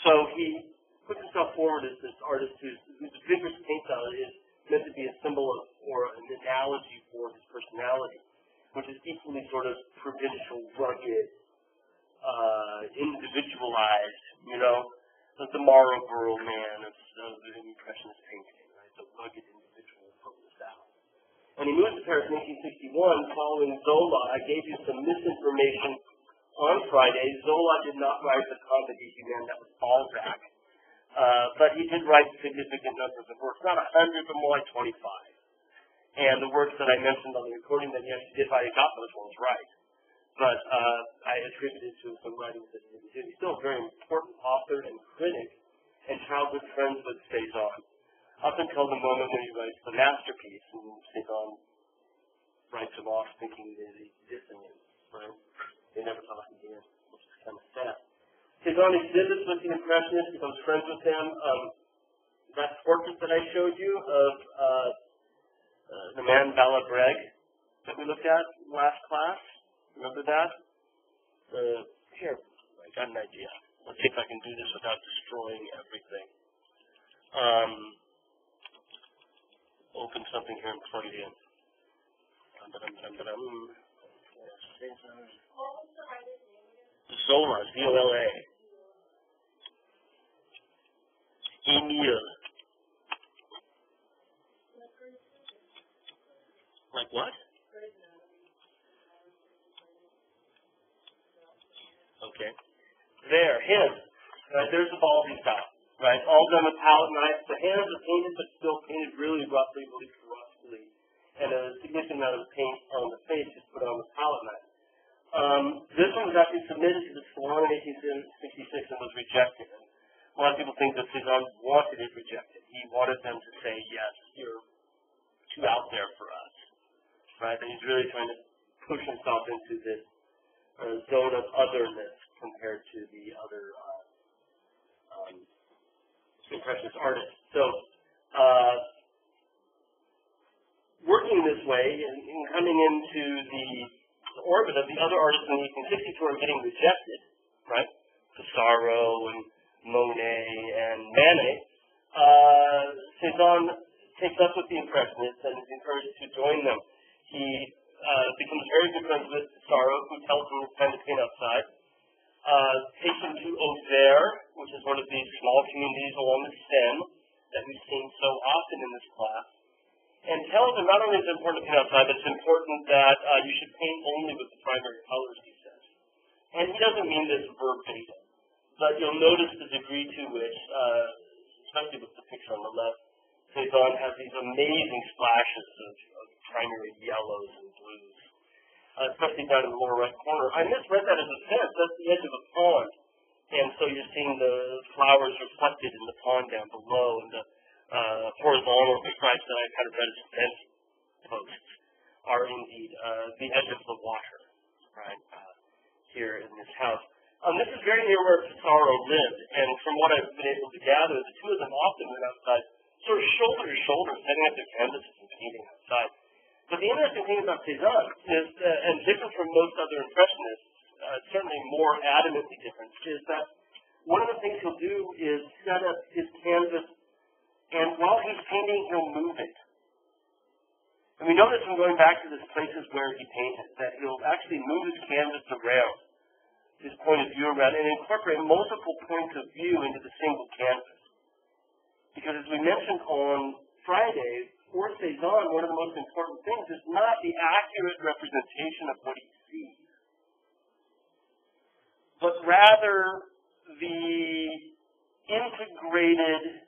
So he puts himself forward as this artist whose vigorous paint style is meant to be a symbol of, or an analogy for his personality, which is equally sort of provincial, rugged, individualized, the Marlborough man of the Impressionist painting, right? The rugged individual from the South. When he moved to Paris in 1861, following Zola, I gave you some misinformation on Friday. Zola did not write the Comedy Humaine, that was Balzac. But he did write significant numbers of works, not 100, but more like 25. And the works that I mentioned on the recording that he actually did write, he got those ones right. But I attributed to some writings that he didn't do. He's still a very important author and critic and childhood friends with Cézanne, up until the moment when he writes the masterpiece, and Cézanne writes him off thinking that he's dissing him. Right? They never talk again, which is kind of sad. Cézanne exhibits with the Impressionists, becomes friends with them. That portrait that I showed you of the man Balabrègue that we looked at last class, remember that? Here, I got an idea. Let's see if I can do this without destroying everything. Open something here and plug it in. Zola, Z-O-L-A. Emile. Like what? Okay. There, him. Right, there's the balding style. Right, all done with palette knife. The hands are painted, but still painted really roughly, really corruptly. And a significant amount of paint on the face is put on with palette knife. This one was actually submitted to the Salon in 1866 and was rejected. A lot of people think that Cézanne wanted it rejected. He wanted them to say, yes, you're too out there for us. Right? And he's really trying to push himself into this zone of otherness compared to the other Impressionist artists. So, working this way and coming into the orbit of the other artists in the 1860s who are getting rejected, right? Pissarro and Monet and Manet, Cézanne takes up with the Impressionists and is encouraged to join them. He becomes very good friends with Pissarro, who tells him it's time to paint outside. Takes him to Auxerre, which is one of these small communities along the Seine that we've seen so often in this class, and tells him not only is it important to paint outside, but it's important that you should paint only with the primary colors, he says. And he doesn't mean this verbatim, but you'll notice the degree to which, especially with the picture on the left, Cézanne has these amazing splashes of primary yellows and blues. Especially down in the lower right corner. I misread that as a fence. That's the edge of a pond. And so you're seeing the flowers reflected in the pond down below, and the horizontal stripes that I kind of read as fence posts are indeed the edge of the water, right, here in this house. This is very near where Pissarro lived, and from what I've been able to gather, the two of them often went outside, sort of shoulder to shoulder, setting up their canvases and painting outside. But the interesting thing about Cézanne is, and different from most other Impressionists, certainly more adamantly different, is that one of the things he'll do is set up his canvas, and while he's painting, he'll move it. And we know this from going back to the places where he painted, that he'll actually move his canvas around, his point of view around, and incorporate multiple points of view into the single canvas. Because as we mentioned on Friday, for Cézanne, one of the most important things is not the accurate representation of what he sees, but rather the integrated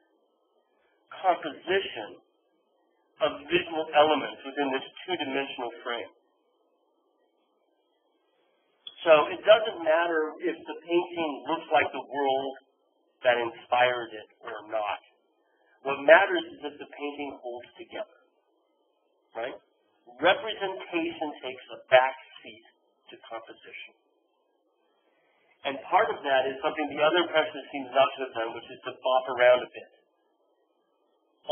composition of visual elements within this two-dimensional frame. So it doesn't matter if the painting looks like the world that inspired it or not. What matters is that the painting holds together, right? Representation takes a back seat to composition. And part of that is something the other Impressionists seem not to have done, which is to bop around a bit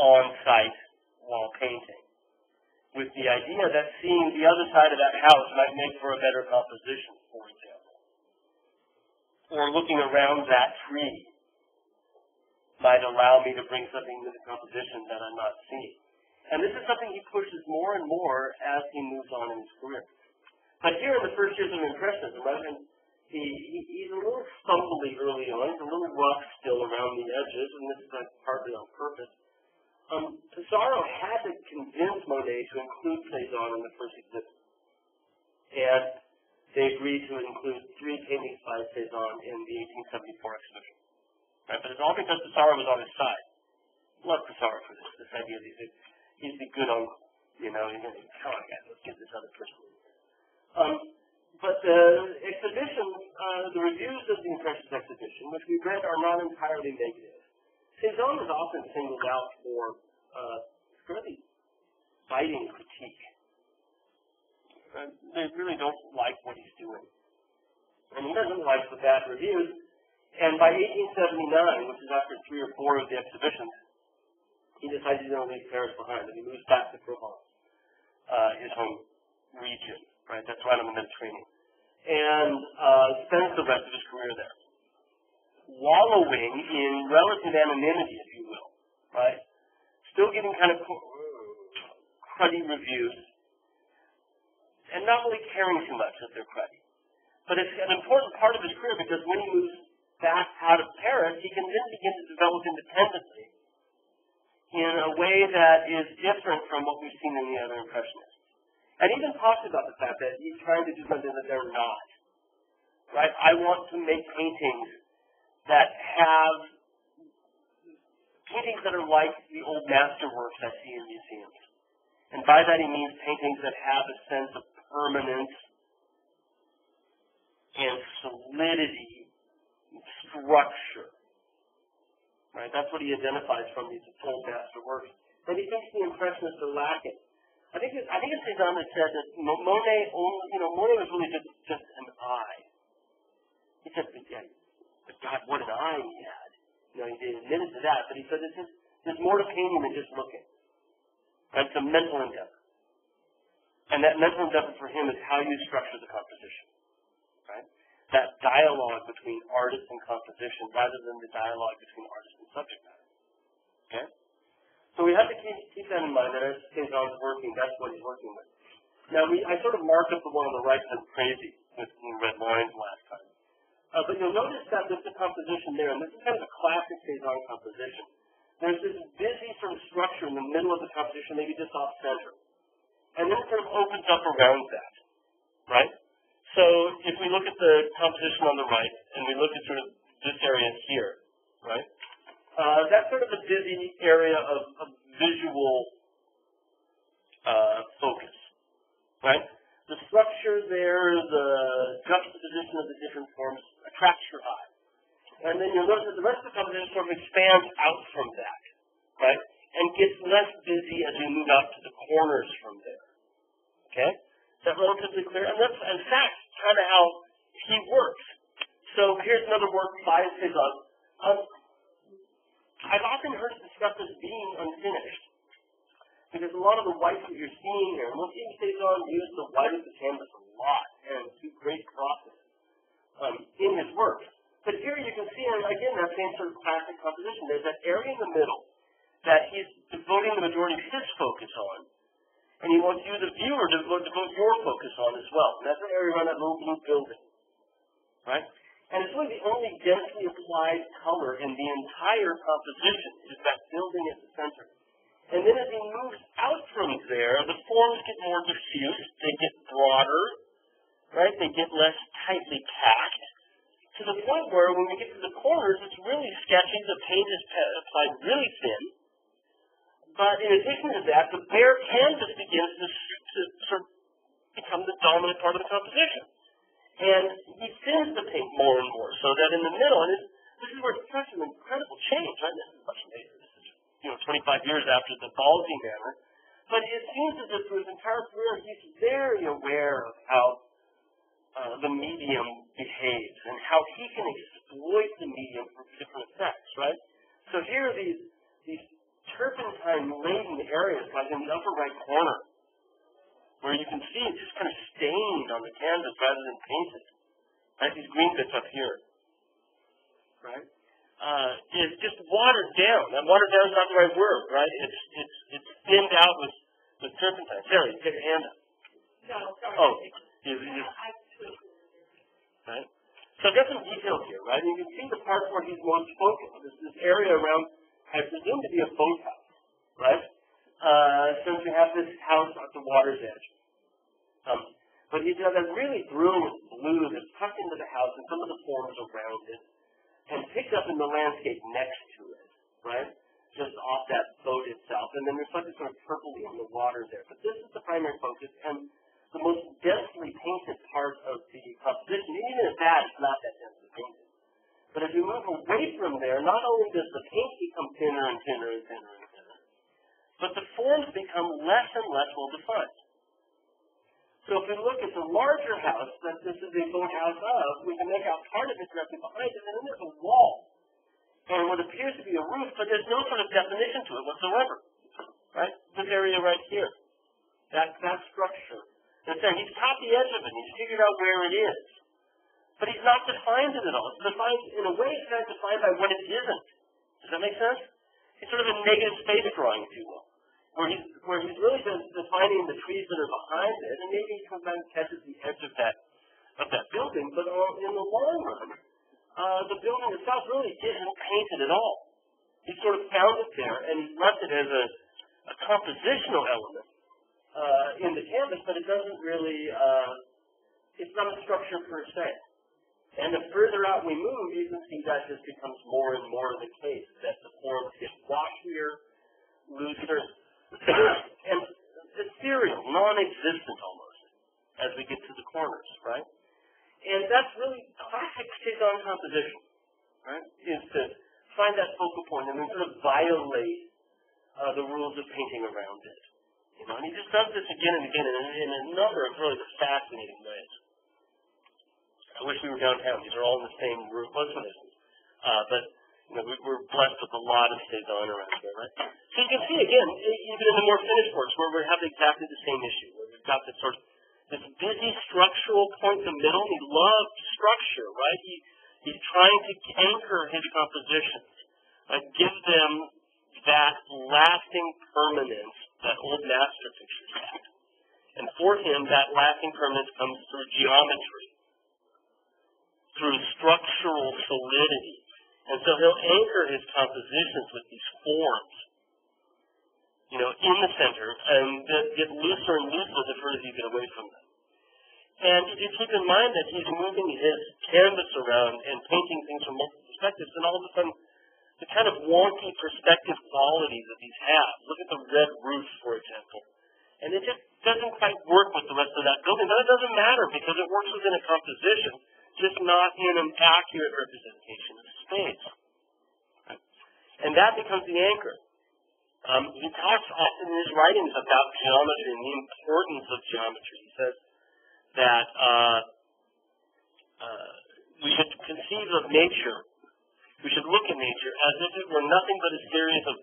on site while painting, with the idea that seeing the other side of that house might make for a better composition, for example. Or looking around that tree might allow me to bring something to the composition that I'm not seeing. And this is something he pushes more and more as he moves on in his career. But here in the first years of Impressionism, right, and he's a little stumbly early on. He's a little rough still around the edges, and this is partly on purpose. Pissarro had to convince Monet to include Cezanne in the first exhibit. And they agreed to include 3 paintings by Cezanne in the 1874 exhibition. Right? But it's all because Pissarro was on his side. Love Pissarro for this idea that he's the good uncle. You know, he's going to come on, guys, let's get this other person in here. But the exhibition, the reviews of the Impressionist exhibition, which we read, are not entirely negative. Cezanne is often singled out for fairly biting critique. They really don't like what he's doing. And he doesn't like the bad reviews. And by 1879, which is after 3 or 4 of the exhibitions, he decides he's going to leave Paris behind, and he moves back to Provence, his home region. Right, that's right on the Mediterranean, and spends the rest of his career there, wallowing in relative anonymity, if you will. Right, still getting kind of cruddy reviews, and not really caring too much that they're cruddy. But it's an important part of his career because when he moves back out of Paris, he can then begin to develop independently in a way that is different from what we've seen in the other Impressionists. And even talks about the fact that he's trying to do something that they're not. Right? I want to make paintings that are like the old masterworks I see in museums. And by that he means paintings that have a sense of permanence and solidity and structure. Right? That's what he identifies from these old masterworks. And he thinks the Impressionists are lacking. I think it's Cezanne that said that Monet was really just an eye. He said, but God, what an eye he had. You know, he admitted to that, but he said there's more to painting than just looking. Right? It's a mental endeavor. And that mental endeavor for him is how you structure the composition. Right? That dialogue between artist and composition rather than the dialogue between artist and subject matter. Okay? So we have to keep that in mind, that as Cezanne's working, that's what he's working with. Now, I sort of marked up the one on the right as crazy with red lines last time. But you'll notice that there's a composition there, and this is kind of a classic Cezanne composition. There's this busy sort of structure in the middle of the composition, maybe just off-center. And then it sort of opens up around that, right? So if we look at the composition on the right, and we look at sort of this area here, right? That's sort of a busy area of visual focus, right? The structure there, the juxtaposition of the different forms attracts your eye. And then you'll notice that the rest of the composition sort of expands out from that, right? And gets less busy as we move out to the corners from there. Okay? Is that relatively clear? And that's, in fact, kind of how he works. So here's another work by Cezanne. I've often heard it discussed as being unfinished, because a lot of the whites that you're seeing here, and we'll see Cezanne use the white of the canvas a lot, and do great crosses in his work. But here you can see, again, that same sort of classic composition. There's that area in the middle that he's devoting the majority of his focus on, and he wants you, the viewer, to devote your focus on as well. And that's the area around that little blue building, right? And it's really the only densely applied color in the entire composition is that building at the center. And then as he moves out from there, the forms get more diffuse, they get broader, right? They get less tightly packed, to the point where when we get to the corners, it's really sketchy, the paint is applied really thin. But in addition to that, the bare canvas begins to sort of become the dominant part of the composition. And he thins the paint more and more, so that in the middle, and this is where it's such an incredible change, right? This is much later. This is, 25 years after the Balzi manner. But it seems as if through his entire career, he's very aware of how the medium behaves and how he can exploit the medium for different effects, right? So here are these turpentine-laden areas, like in the upper right corner, where you can see it's just kind of stained on the canvas rather than painted. Right? These green bits up here. Right? is just watered down. Now, watered down is not the right word, right? It's thinned out with turpentine. Terry, get your hand up. No, sorry. Oh, right. So I've got some details here, right? And you can see the part where he's most focused. This area around, I presume to be a boathouse, right? Since we have this house at the water's edge. But he's got that really brilliant blue that's tucked into the house and some of the forms around it, and picked up in the landscape next to it, right? Just off that boat itself, and then reflected sort of purpley on the water there. But this is the primary focus, and the most densely painted part of the composition. Even at that, it's not that densely painted. But as you move away from there, not only does the paint become thinner and thinner and thinner and thinner, but the forms become less and less well defined. So if we look at the larger house that this is a boathouse of, we can make out part of it directly behind it, and then there's a wall. And what appears to be a roof, but there's no sort of definition to it whatsoever. Right? This area right here. That structure. And so he's caught the edge of it, he's figured out where it is. But he's not defined it at all. It's defined, in a way, it's not defined by what it isn't. Does that make sense? It's sort of a negative space drawing, if you will. Where he's really just defining the trees that are behind it, and maybe he comes back and catches the edge of that building, but in the long run, the building itself really isn't painted at all. He sort of found it there, and he's left it as a compositional element in the canvas, but it doesn't really, it's not a structure per se. And the further out we move, you can see that just becomes more and more the case, that the forms get washier, looser, and ethereal, non-existent almost, as we get to the corners, right? And that's really classic Cezanne composition, right? Is to find that focal point and then sort of violate the rules of painting around it. You know, and he just does this again and again in a number of really fascinating ways. I wish we were downtown. These are all in the same room. Most of it isn't. But you know, we're blessed with a lot of Cezanne around here, right? So you can see again, even in the more finished works, where we have exactly the same issue, where we've got this sort of this busy structural point in the middle. He loves structure, right? He's trying to anchor his compositions, give them that lasting permanence that old master pictures had. And for him, that lasting permanence comes through geometry, through structural solidity. And so he'll anchor his compositions with these forms, you know, in the center, and get looser and looser the further you get away from them. And you keep in mind that he's moving his canvas around and painting things from multiple perspectives, and all of a sudden, the kind of wonky perspective qualities that these have. Look at the red roof, for example. And it just doesn't quite work with the rest of that building, but it doesn't matter because it works within a composition, just not in an accurate representation of space. Right? And that becomes the anchor. He talks often in his writings about geometry and the importance of geometry. He says that we should conceive of nature, we should look at nature as if it were nothing but a series of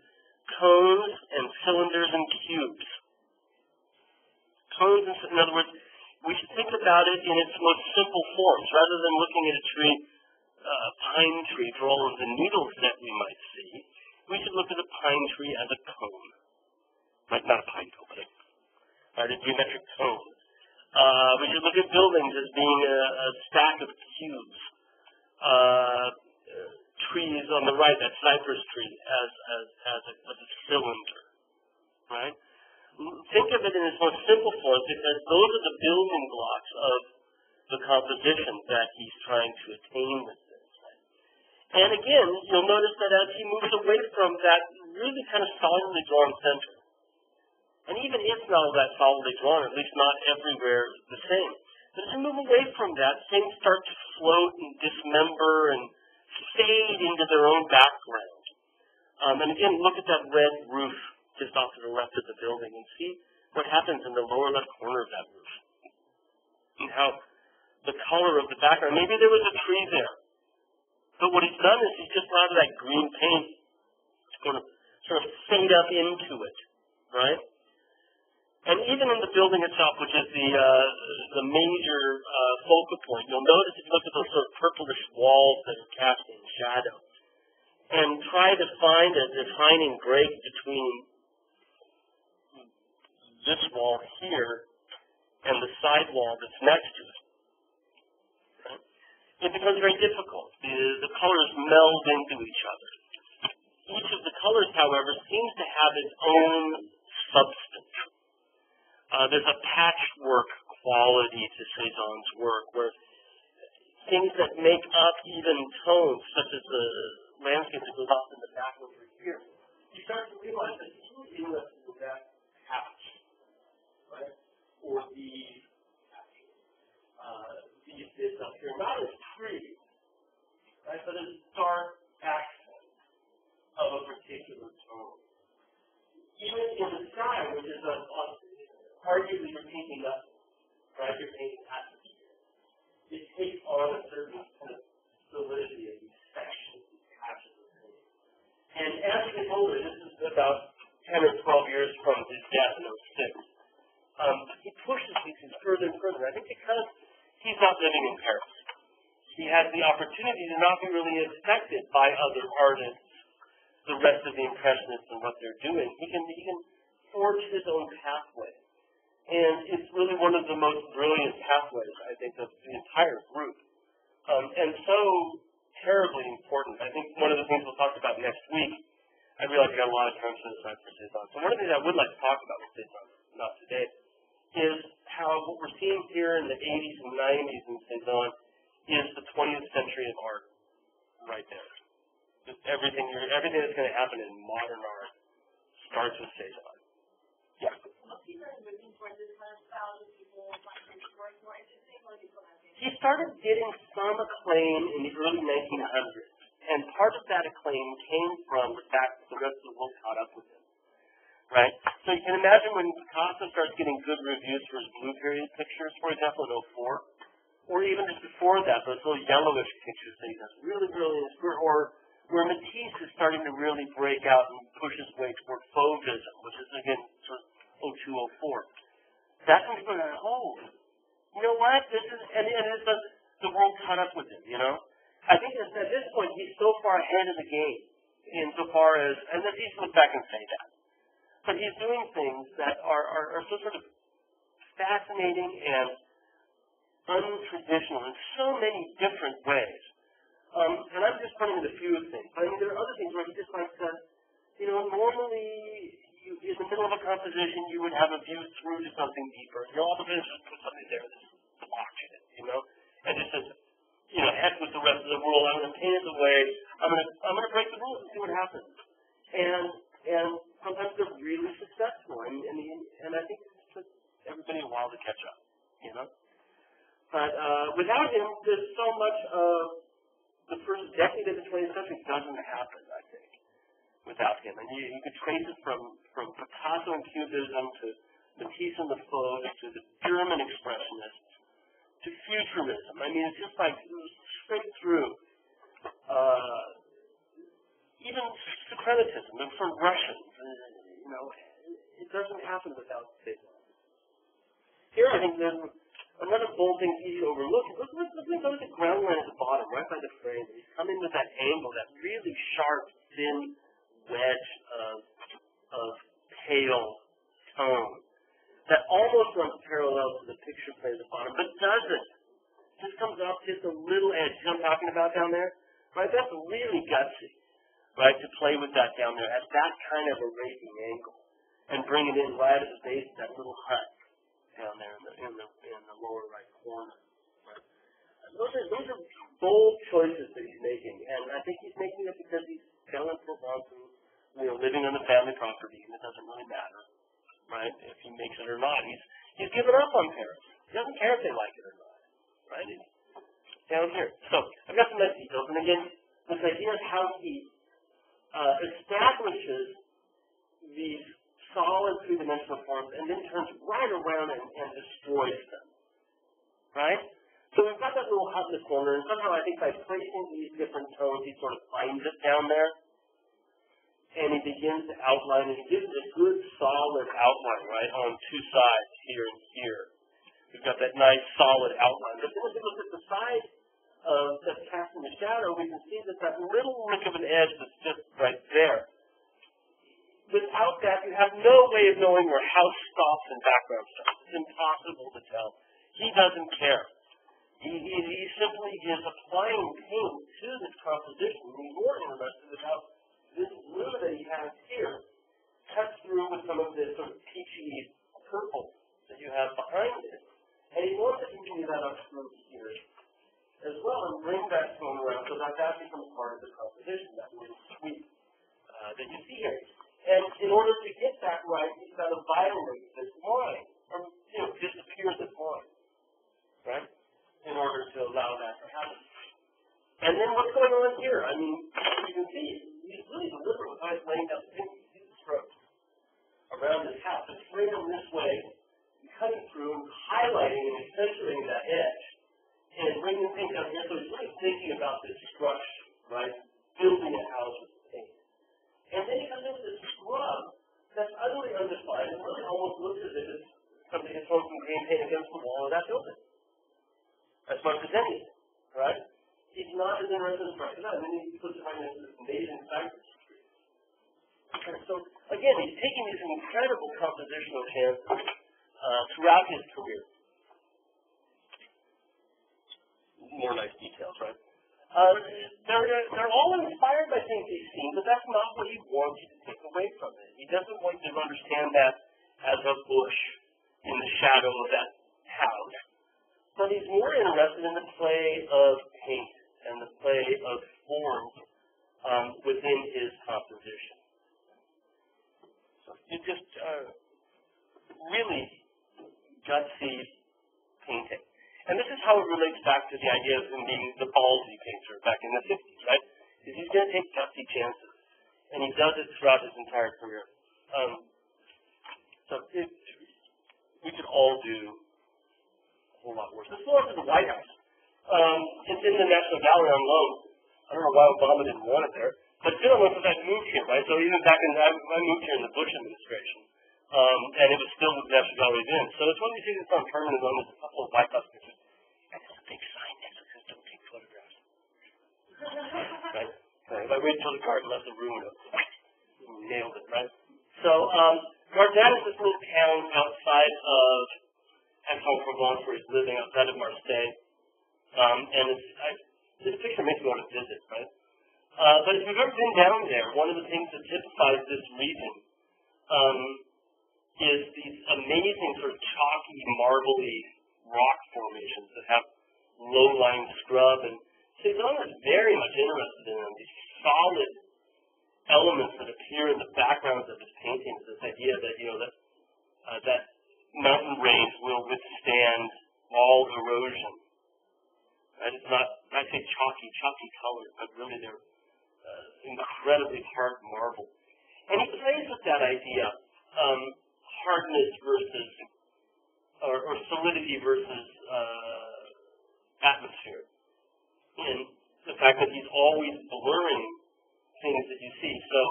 cones and cylinders and cubes. Cones, in other words, we should think about it in its most simple forms, rather than looking at a tree, a pine tree, for all of the needles that we might see. We should look at a pine tree as a cone. Not a pine cone, but a geometric cone. We should look at buildings as being a stack of cubes. Trees on the right, that cypress tree, as a cylinder. Right? Think of it in its most simple form, because those are the building blocks of the composition that he's trying to attain with this. And again, you'll notice that as he moves away from that really kind of solidly drawn center, and even it's not all that solidly drawn, at least not everywhere the same, but as you move away from that, things start to float and dismember and fade into their own background. And again, look at that red roof just off to the left of the building and see what happens in the lower left corner of that roof. And how the color of the background, maybe there was a tree there, but what he's done is he's just allowed that green paint to sort of fade up into it, right? And even in the building itself, which is the major focal point, you'll notice if you look at those sort of purplish walls that are casting shadow, and try to find a defining break between this wall here and the side wall that's next to it. Right? It becomes very difficult. The colors meld into each other. Each of the colors, however, seems to have its own substance. There's a patchwork quality to Cézanne's work, where things that make up even tones, such as the landscape that goes off in the back over here, you start to realize that it's really interesting with that patch, right? Or these bits up here, not as pretty, right, but as dark accent of a particular tone. Even in the sky, which is arguably you're painting up, right? You're painting atmosphere. It takes on a certain kind of solidity of these sections, these patches of paint. And as we get older, this is about 10 or 12 years from his death in 2006, he pushes these things further and further. I think because he's not living in Paris. He has the opportunity to not be really affected by other artists, the rest of the Impressionists and what they're doing. He can forge his own pathway. And it's really one of the most brilliant pathways, I think, of the entire group. And so terribly important. I think one of the things we'll talk about next week, I realize we've got a lot of time set aside for Cézanne. So one of the things I would like to talk about with Cézanne, not today, is how what we're seeing here in the 80s and 90s in Cézanne is the 20th century of art right there. Just everything that's going to happen in modern art starts with Cézanne. Yeah. He started getting some acclaim in the early 1900s, and part of that acclaim came from the fact that the rest of the world caught up with him. Right? So you can imagine when Picasso starts getting good reviews for his blue period pictures, for example, in 2004, or even just before that, those little yellowish pictures that he does, really brilliant, or where Matisse is starting to really break out and push his way toward Fauvism, which is, again, sort of 2002, 2004. That's when people are like, oh, you know what? This is, and the world caught up with him, you know? I think at this point, he's so far ahead of the game insofar as, and then he's look back and say that. But he's doing things that are so sort of fascinating and untraditional in so many different ways. And I'm just pointing to a few things. I mean, there are other things where he just likes to, you know, normally in the middle of a composition you would have a view through to something deeper. You know, all the business just put something there that's blocking it, you know, and just says, you know, heck with the rest of the world. I'm going to paint it away. I'm going to break the rules and see what happens. And sometimes they're really successful, and I think it took everybody a while to catch up, you know. But without him, there's so much of the first decade of the 20th century doesn't happen, I think, without him. And you could trace it from Picasso and Cubism to Matisse and the Fauves to the German Expressionists to Futurism. I mean, it's just like straight through. Even Syncretism, and for Russians, you know, it doesn't happen without Cézanne. Here, I think there's another bold thing easy to overlook. Look at the ground line at the bottom, right by the frame. He's coming with that angle, that really sharp, thin wedge of pale tone that almost runs parallel to the picture plate at the bottom, but doesn't. Just comes off just a little edge. You know what I'm talking about down there? Right? That's really gutsy. Right, to play with that down there at that kind of a raising angle, and bring it in right at the base of that little hut down there in the lower right corner. Right? Those are bold choices that he's making, and I think he's making it because he's selling Cézanne, you know, living on the family property, and it doesn't really matter, right? If he makes it or not, he's given up on Paris. He doesn't care if they like it or not, right? It's down here. So I've got some nice details, and again, this idea of how he establishes these solid three-dimensional forms and then turns right around and destroys them, right? So we've got that little hut in the corner, and somehow I think by placing these different tones, he sort of finds it down there, and he begins to outline, and he gives it a good, solid outline, right, on two sides, here and here. We've got that nice, solid outline. But then if you look at the side that's cast in the shadow, we can see that that little lick of an edge that's just right there. Without that, you have no way of knowing where house stops and background starts. It's impossible to tell. He doesn't care. He simply is applying paint to this composition. He's more interested in how this blue that he has here cuts through with some of this sort of peachy purple that you have behind it. And he wants to continue that up through here as well and bring that tone around so that that becomes part of the composition, that little sweep that you see here. And in order to get that right, he's got to violate this line, or disappear this line, right? In order to allow that to happen. And then what's going on here? I mean, you can see he's really deliberate with how he's laying down the paint. You see the strokes around this house. It's framed in this way, cutting through, highlighting and accentuating that edge, and bringing the paint down here. So he's really thinking about this structure, right? Building a house with paint. And then he comes into this scrub that's utterly undefined and really almost looks as if it's something that's thrown some green paint against the wall of that building. As much as anything, right? He's not as interested in structure. And then he puts it right into this amazing cypress tree. And so, again, he's taking these incredible compositional chances throughout his career. More nice details, right? They're all inspired by things he's seen, but that's not what he wants you to take away from it. He doesn't want you to understand that as a bush in the shadow of that house. But he's more interested in the play of paint and the play of forms within his composition. So it just really gutsy painting. And this is how it relates back to the idea of him being the ballsy painter back in the 50s, right? Is he's going to take gutsy chances. And he does it throughout his entire career. We could all do a whole lot worse. This belongs to the White House. It's in the National Gallery on loan. I don't know why Obama didn't want it there. But it's been on loan since I moved here, right? So even back in, I moved here in the Bush administration. And it was still with the National Gallery then. So it's one of these things that's on permanent loan. There's a couple of White House pictures. And there's a big sign next to it that says, don't take photographs. Right? I waited until the garden left the room and nailed it, right? So, Gardanne is this little town outside of Aix-en-Provence where he's living, outside of Marseille. And this picture makes me want to visit, right? But if you've ever been down there, one of the things that typifies this region is these amazing sort of chalky, marbly rock formations that have low-lying scrub. And Cezanne is very much interested in them, these solid elements that appear in the backgrounds of his paintings, this idea that, that mountain range will withstand all erosion. Right? It's not, I say chalky colors, but really they're incredibly hard marble. And he plays with that idea, hardness versus, or solidity versus atmosphere. And the fact that he's always blurring things that you see. So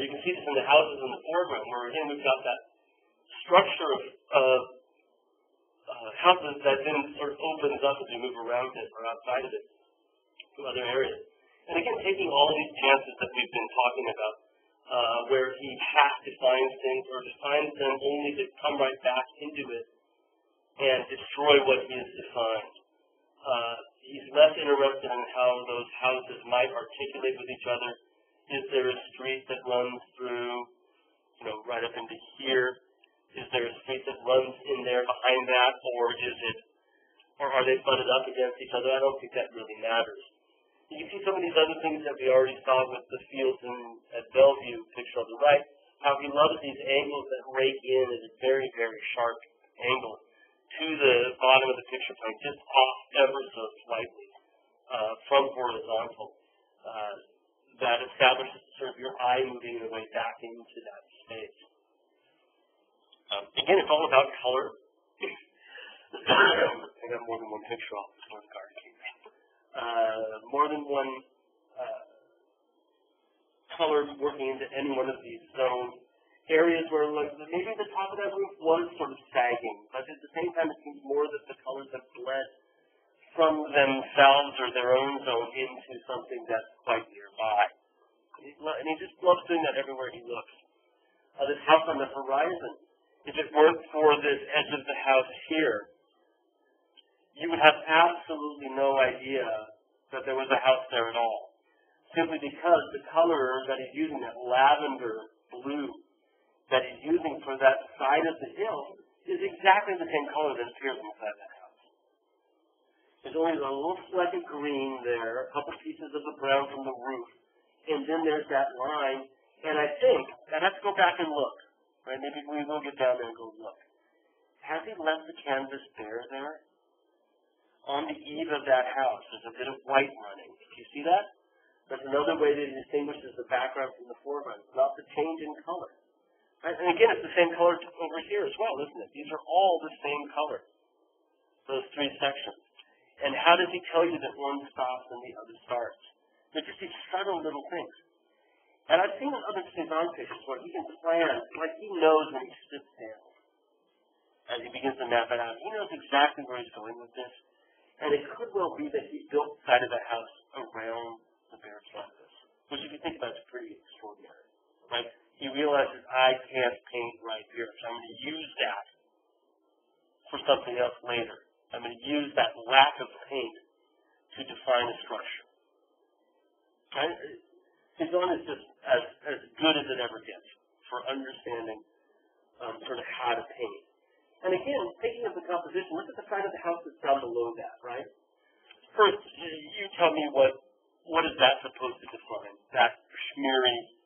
you can see this in the houses in the foreground, where again we've got that structure of houses that then sort of opens up as you move around it or outside of it to other areas. And again, taking all of these chances that we've been talking about, where he has to find things or defines them only to come right back into it and destroy what he has defined. He's less interested in how those houses might articulate with each other. Is there a street that runs through, right up into here? Is there a street that runs in there behind that, or are they butted up against each other? I don't think that really matters. You can see some of these other things that we already saw with the fields at Bellevue picture on the right, how he loves these angles that rake in at a very, very sharp angle to the bottom of the picture plane, just off ever so slightly from horizontal. That establishes sort of your eye moving the way back into that space. Again, it's all about color. I got more than one picture off this one card. More than one color working into any one of these zones. Areas where maybe the top of that roof was sort of sagging, but at the same time it seems more that the colors have bled from themselves or their own zone into something that's quite nearby. And he just loves doing that everywhere he looks. This house on the horizon, if it weren't for this edge of the house here, you would have absolutely no idea that there was a house there at all. Simply because the color that he's using, that lavender blue that he's using for that side of the hill, is exactly the same color that appears inside that house. There's only a little fleck of green there, a couple pieces of the brown from the roof, and then there's that line. And I think, I'd have to go back and look, right? Maybe we will get down there and go look. Has he left the canvas bare there? On the eave of that house, there's a bit of white running. Do you see that? That's another way that it distinguishes the background from the foreground. It's not the change in color. Right? And again, it's the same color over here as well, isn't it? These are all the same color, those three sections. And how does he tell you that one stops and the other starts? They're just these subtle little things. And I've seen in other Cezanne pictures where he can plan, like he knows when he sits down as he begins to map it out. He knows exactly where he's going with this. And it could well be that he built the side of the house around the bare canvas, which if you think about it, is pretty extraordinary. Right? He realizes, I can't paint right here, so I'm going to use that for something else later. I'm going to use that lack of paint to define a structure. Right? Cezanne is just as good as it ever gets for understanding sort of how to paint. And again, thinking of the composition, look at the side of the house that's down below that, right? First, you tell me what is that supposed to define? That smeary,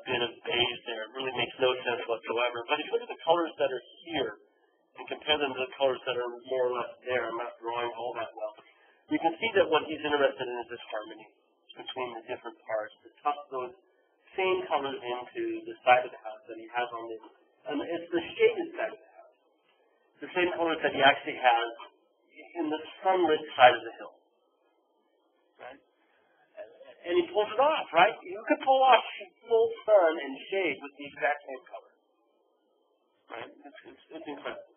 bit of beige there. It really makes no sense whatsoever. But if you look at the colors that are here and compare them to the colors that are more or less there, I'm not drawing all that well, you can see that what he's interested in is this harmony between the different parts, to tuck those same colors into the side of the house that he has on the, it's the shaded side of the house, the same colors that he actually has in the sunlit side of the hill, right? And he pulls it off, right? You could pull off full sun and shade with the exact same color, right? It's incredible.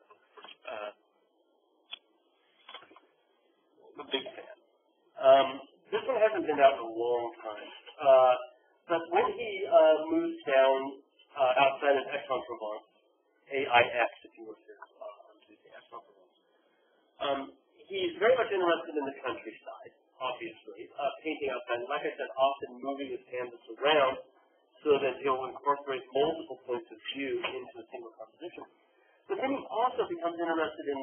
I'm a big fan. This one hasn't been out in a long time. But when he moves down outside of Aix-en-Provence, AIX, if you were to on Tuesday, Aix-en-Provence, he's very much interested in the countryside, obviously, painting outside. Like I said, often moving his canvas around so that he'll incorporate multiple points of view into a single composition. But then he also becomes interested in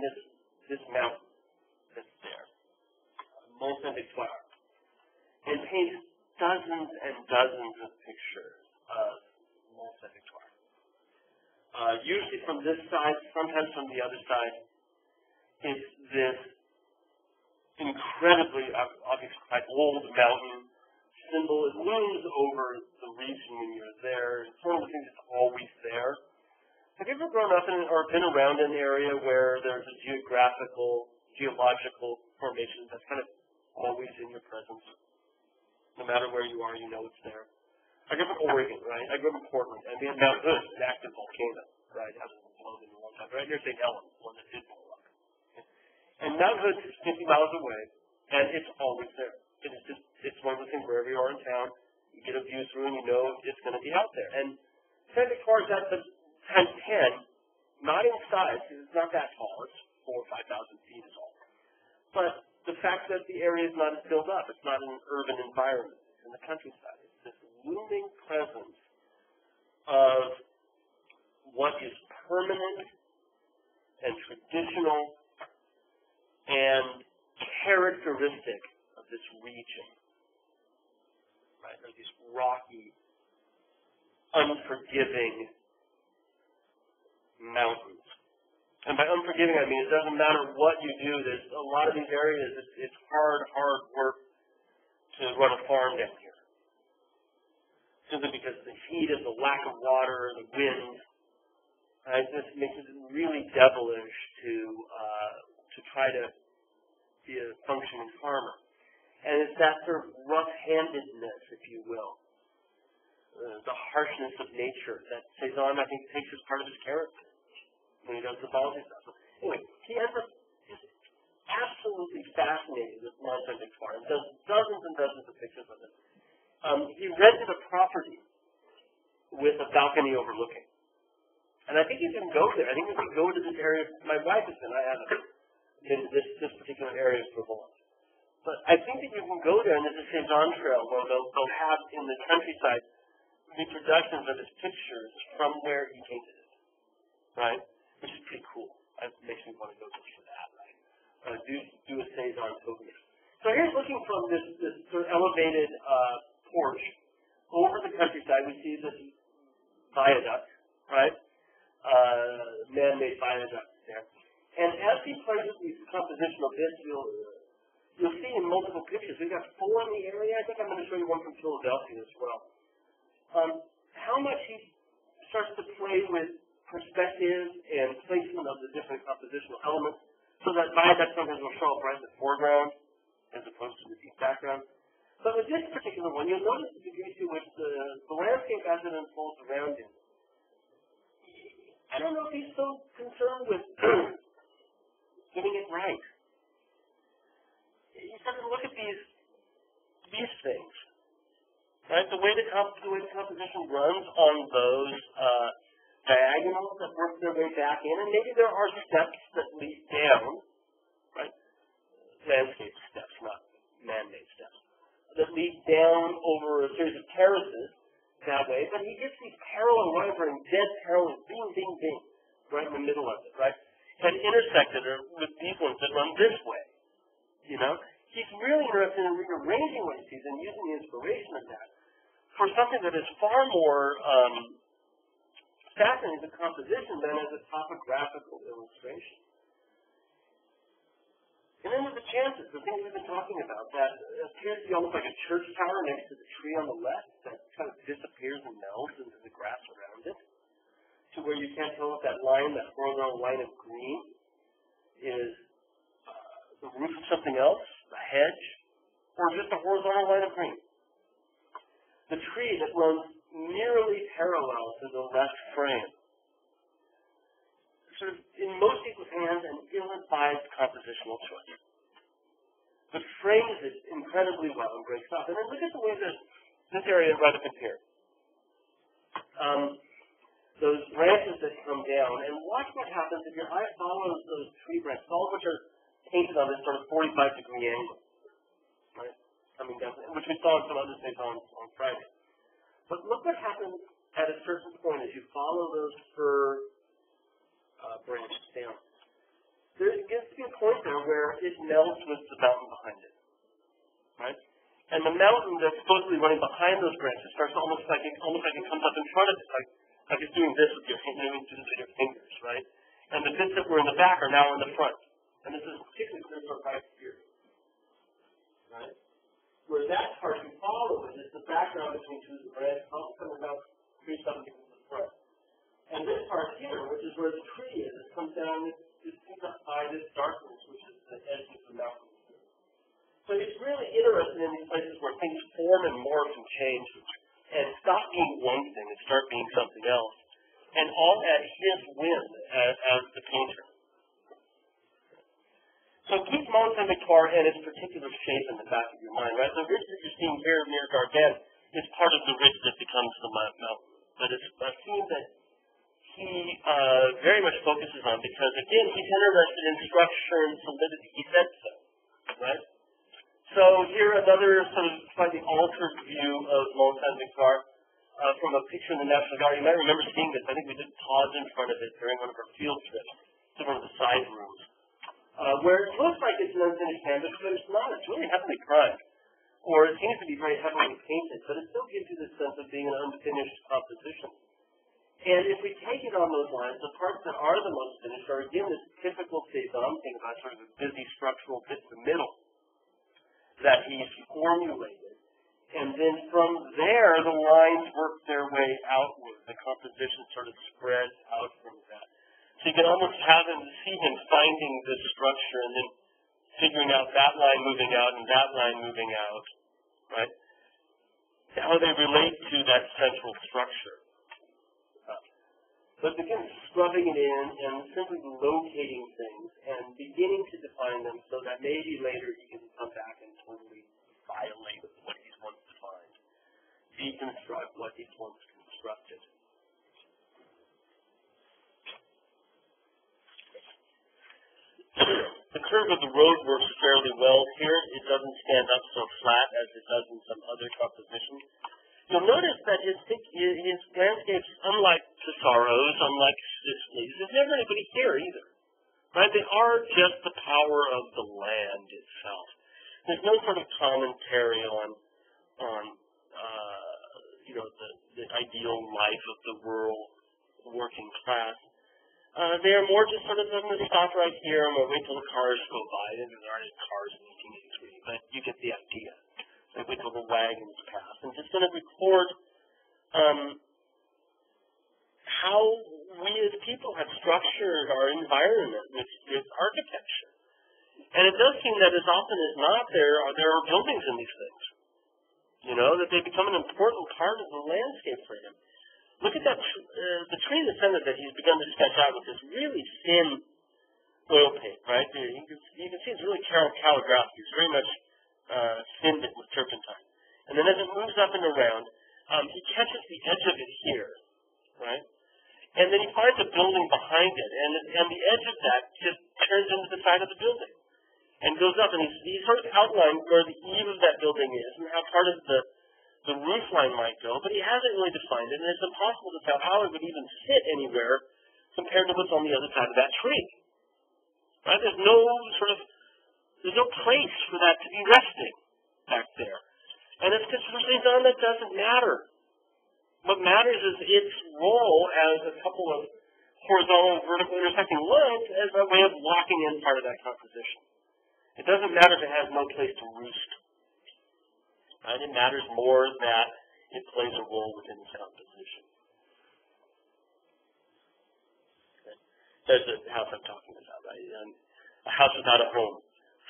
this mountain that's there, Mont Saint-Victoire, and paints dozens and dozens of pictures of Mont Saint-Victoire. Usually from this side, sometimes from the other side. It's this incredibly, obviously quite old mountain symbol. It looms over the region when you're there. It's one of the things that's always there. Have you ever grown up in or been around an area where there's a geological formation that's kind of always in your presence? No matter where you are, you know it's there. I grew up in Oregon, right? I grew up in Portland, and we had Mount Hood, an active volcano, right? It hasn't blown in a long time. Right near St. Helens, one that did blow up. And Mount Hood is 50 miles away, and it's always there. It's one of the things wherever you are in town, you get a view through, and you know it's going to be out there. And Saint-Victoire is at the times 10, not in size, because it's not that tall. It's 4,000 or 5,000 feet is all. But the fact that the area is not as built up, it's not an urban environment, it's in the countryside. It's this looming presence of what is permanent and traditional and characteristic of this region. Right? Like these rocky, unforgiving mountains. And by unforgiving, I mean it doesn't matter what you do. There's a lot of these areas, it's hard work to run a farm down here. Simply because the heat and the lack of water, the wind, it just makes it really devilish to try to be a functioning farmer. And it's that sort of rough-handedness, if you will, the harshness of nature that Cezanne, I think, takes as part of his character when he does the ballsy stuff. So, anyway, he ends up just absolutely fascinated with Mont Saint-Victoire and does dozens and dozens of pictures of it. He rented a property with a balcony overlooking. And I think you can go there. I think you can go to this area. My wife has been. I haven't been to this particular area of Provence. But I think that you can go there, and there's a Cézanne trail where they'll have in the countryside reproductions of his pictures from where he painted it, right? Which is pretty cool. It makes me want to go just for that, right? Do a Cézanne pilgrimage. So here's looking from this sort of elevated porch over the countryside. We see this viaduct, right? Man-made viaduct there. And as he plays with these compositional bits, you'll see in multiple pictures. We've got 4 in the area. I think I'm going to show you one from Philadelphia as well. How much he starts to play with perspective and placement of the different compositional elements, so that viaduct sometimes will show up right in the foreground as opposed to the deep background. But with this particular one, you'll notice the degree to which the landscape as it unfolds around him. I don't know if he's so concerned with getting it right. He starts to look at these things, right? The way the composition runs on those diagonals that work their way back in, and maybe there are steps that lead down, right? Landscape steps, not man-made steps, that lead down over a series of terraces that way, but he gets these parallel lines running dead parallel, bing, bing, bing, right in the middle of it, right? And intersected with these ones that run this way, you know? He's really interested in rearranging what he sees and using the inspiration of that for something that is far more fascinating as a composition than as a topographical illustration. And then there's the chances, the things we've been talking about, that appears to be almost like a church tower next to the tree on the left that kind of disappears and melds into the grass around it, to where you can't tell if that line, that horizontal line of green, is the roof of something else, a hedge, or just a horizontal line of green. The tree that runs nearly parallel to the left frame. Sort of, in most people's hands, an ill-advised compositional choice. But frames it incredibly well and breaks up. And then look at the way that this area right up in here. Those branches that come down, and watch what happens if your eye follows those tree branches, all of which are painted on this sort of 45-degree angle, right? Coming down, which we saw in some other things on Friday. But look what happens at a certain point as you follow those fir branches down. There gets to be a point there where it melts with the mountain behind it, right? And the mountain that's supposedly running behind those branches starts almost like it comes up in front of it, like it's doing this with your fingers, right? And the bits that were in the back are now in the front. And this is particularly clear from right here, right? Where that part you follow is the background between two of the branches, all coming out 3 something to the front. And this part here, which is where the tree is, it comes down, it's picked up by this darkness, which is the edge of the mountain. So he's really interested in these places where things form and morph and change and stop being one thing and start being something else. And all at his whim as the painter. So keep Mont Saint-Victoire and its particular shape in the back of your mind, right? The ridge that you're seeing here near Gardanne is part of the ridge that becomes the mountain. But it's a theme that he very much focuses on because, again, he's interested in structure and solidity. He said so, right? So here another sort of slightly altered view of Mont Saint-Victoire from a picture in the National Gallery. You might remember seeing this. I think we did pause in front of it during one of our field trips to one of the side rooms. Where it looks like it's an unfinished canvas, but it's not. It's really heavily primed. Or it seems to be very heavily painted, but it still gives you the sense of being an unfinished composition. And if we take it on those lines, the parts that are the most finished are, again, this typical Cézanne thing about sort of a busy structural bit in the middle that he's formulated. And then from there, the lines work their way outward. The composition sort of spreads out from that. So you can almost see him finding this structure and then figuring out that line moving out and that line moving out, right? How they relate to that central structure. but begin scrubbing it in and simply locating things and beginning to define them so that maybe later he can come back and totally violate what he's once defined, deconstruct what he's once constructed. The curve of the road works fairly well here. It doesn't stand up so flat as it does in some other compositions. You'll notice that his landscapes, unlike Pissarro's, unlike Sisley's, there's never anybody here either. Right? They are just the power of the land itself. There's no sort of commentary on the ideal life of the rural working class. They are more just sort of, I'm going to stop right here, I'm going to wait till the cars go by. There aren't any cars in 1883, but you get the idea. They wait till the wagons pass. And just going to record how we as people have structured our environment with architecture. And it does seem that as often as not, there are buildings in these things. That they become an important part of the landscape for him. Look at that, the tree in the center that he's begun to sketch out with this really thin oil paint, right? You can see it's really calligraphic. It's very much thinned it with turpentine. And then as it moves up and around, he catches the edge of it here, right? And then he finds a building behind it, and the edge of that just turns into the side of the building and goes up, and he's sort of outlined where the eave of that building is and how part of the roof line might go, but he hasn't really defined it, and it's impossible to tell how it would even sit anywhere compared to what's on the other side of that tree. Right? There's no place for that to be resting back there. And it's because for some reason that doesn't matter. What matters is its role as a couple of horizontal and vertical intersecting lines as a way of locking in part of that composition. It doesn't matter if it has no place to roost. Right? It matters more that it plays a role within the composition. Okay. There's the house I'm talking about, right? A house without a home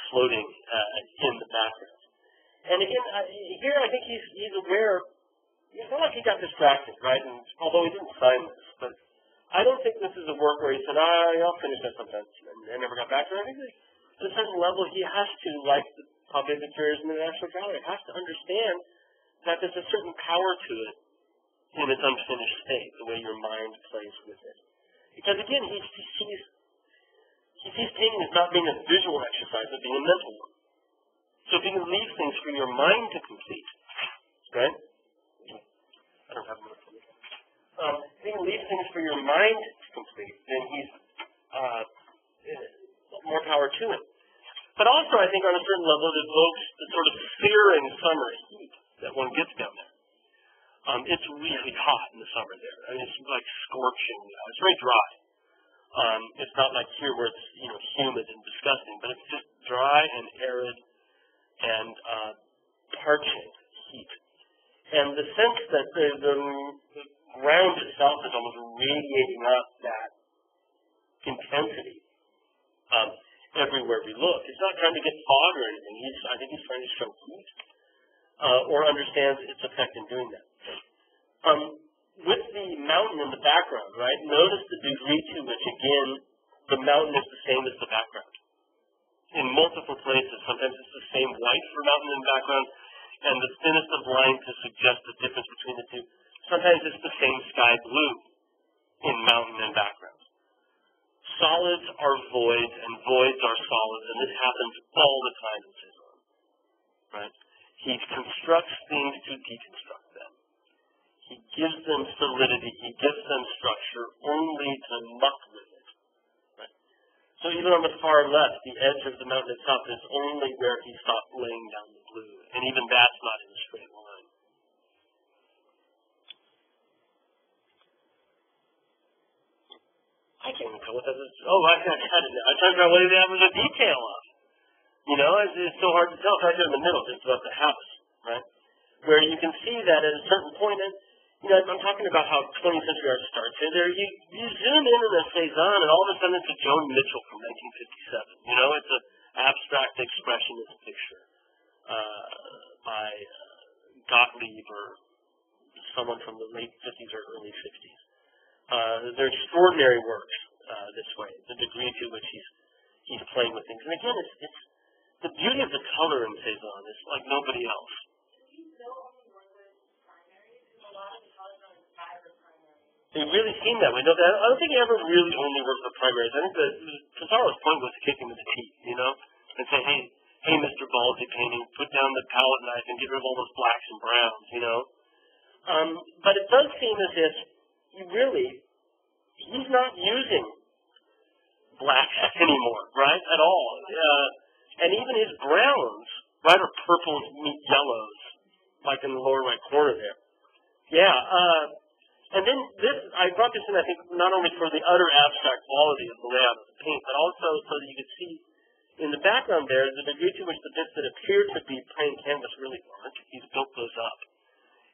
floating in the background. And again, here I think he's aware. It's not like he got distracted, right? And although he didn't sign this, but I don't think this is a work where he said, I'll finish that sometime, and never got back to it. I think at a certain level he has to, like the public materials in the National Gallery, has to understand that there's a certain power to it in its unfinished state, the way your mind plays with it. Because again, he sees painting as not being a visual exercise, but being a mental one. So if you can leave things for your mind to complete, right? I don't have much. If you can leave things for your mind to complete, then he's more power to it. But also, I think on a certain level, it evokes the sort of searing summer heat that one gets down there. It's really hot in the summer there. I mean, it's like scorching. It's very dry. It's not like here where it's humid and disgusting, but it's just dry and arid and parching heat. And the sense that the ground itself is almost radiating up that intensity everywhere we look. It's not trying to get fog or anything. I think he's trying to show heat or understands its effect in doing that. With the mountain in the background, right, notice the degree to which, again, the mountain is the same as the background. In multiple places, sometimes it's the same white for mountain and background, and the thinnest of lines to suggest the difference between the two. Sometimes it's the same sky blue in mountain and background. Solids are voids, and voids are solids, and this happens all the time in Cezanne. Right? He constructs things to deconstruct them. He gives them solidity. He gives them structure only to muck with it. Right? So even on the far left, the edge of the mountain itself is only where he stopped laying down the blue, and even that's not in a straight line. I can't even tell what that is. Oh, I got it. I'm talking about what that was a detail of. It's so hard to tell. It's right there in the middle, just above the house, right? Where you can see that at a certain point, and I'm talking about how 20th century art starts. And there, you zoom in on a Cezanne, and all of a sudden it's a Joan Mitchell from 1957. It's an abstract expressionist picture by Gottlieb or someone from the late 50s or early 60s. They're extraordinary works this way, the degree to which he's playing with things. And again, it's the beauty of the color in Cezanne is like nobody else. They really seem that way. No, I don't think he ever really only worked with primaries. I think that Pissarro's point was to kick him in the teeth, and say, hey, Mr. Baldy painting, put down the palette knife and get rid of all those blacks and browns, But it does seem as if he's not using blacks anymore, right, at all. And even his browns, right, are purples meet yellows, like in the lower right corner there. Yeah, and then I brought this in, I think, not only for the utter abstract quality of the layout of the paint, but also so that you could see in the background there the degree to which the bits that appear to be plain canvas really aren't. He's built those up.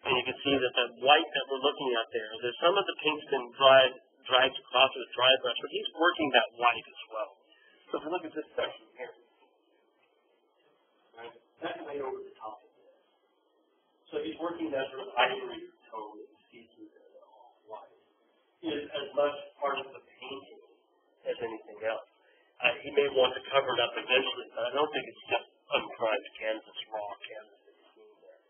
And you can see that the white that we're looking at there's some of the paint's been dragged across with dry brush, but he's working that white as well. So if we look at this section here, right, that's way over the top of this. So he's working that sort of ivory tone that you see through there, white, is as much part of the painting as anything else. He may want to cover it up eventually, but I don't think it's just unprimed canvas, raw canvas that he's seeing there.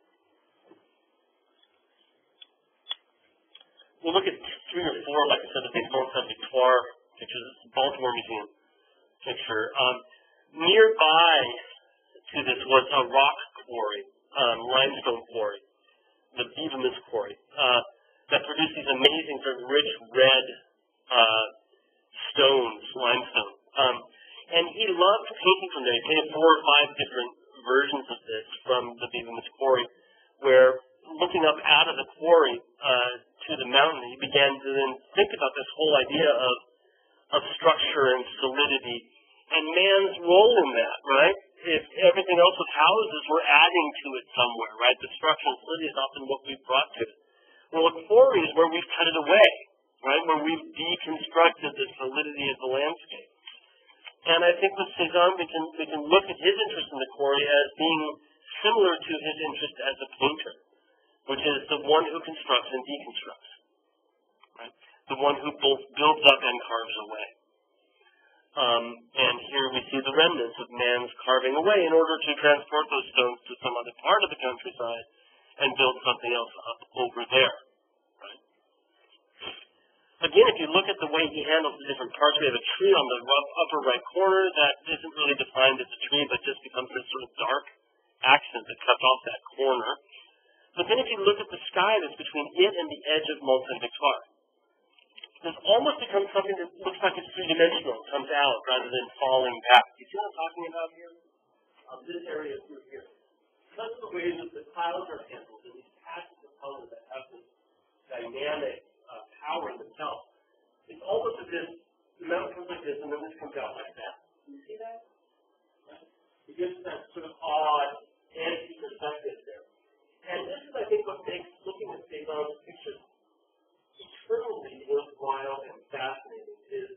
We'll look at 3 or 4, like I said, the big Mont Victoire picture, the Baltimore Museum picture. Nearby to this was a rock quarry, limestone quarry, the Beaverman's quarry, that produced these amazing, sort of rich red stones, limestone. And he loved painting from there. He painted 4 or 5 different versions of this from the Beaverman's quarry, where looking up out of the quarry to the mountain, he began to then think about this whole idea of structure and solidity and man's role in that, right? If everything else with houses, we're adding to it somewhere, right? The structure and solidity is often what we've brought to it. Well, a quarry is where we've cut it away, right? Where we've deconstructed the solidity of the landscape. And I think with Cezanne, we can look at his interest in the quarry as being similar to his interest as a painter, which is the one who constructs and deconstructs, right? The one who both builds up and carves away. And here we see the remnants of man's carving away in order to transport those stones to some other part of the countryside and build something else up over there, right? Again, if you look at the way he handles the different parts, we have a tree on the upper right corner that isn't really defined as a tree, but just becomes this sort of dark accent that cuts off that corner. But then if you look at the sky that's between it and the edge of Mont Saint-Victoire, this almost becomes something that looks like it's three-dimensional. It comes out rather than falling back. You see what I'm talking about here? This area through here. Because of the way that the clouds are handled and these patches of color that have this dynamic power in themselves, it's almost as if the mountain comes like this and then this comes out like that. Do you see that? Right? It gives that sort of odd, edgy perspective there. And this is, I think, what makes looking at Cezanne's pictures eternally worthwhile and fascinating is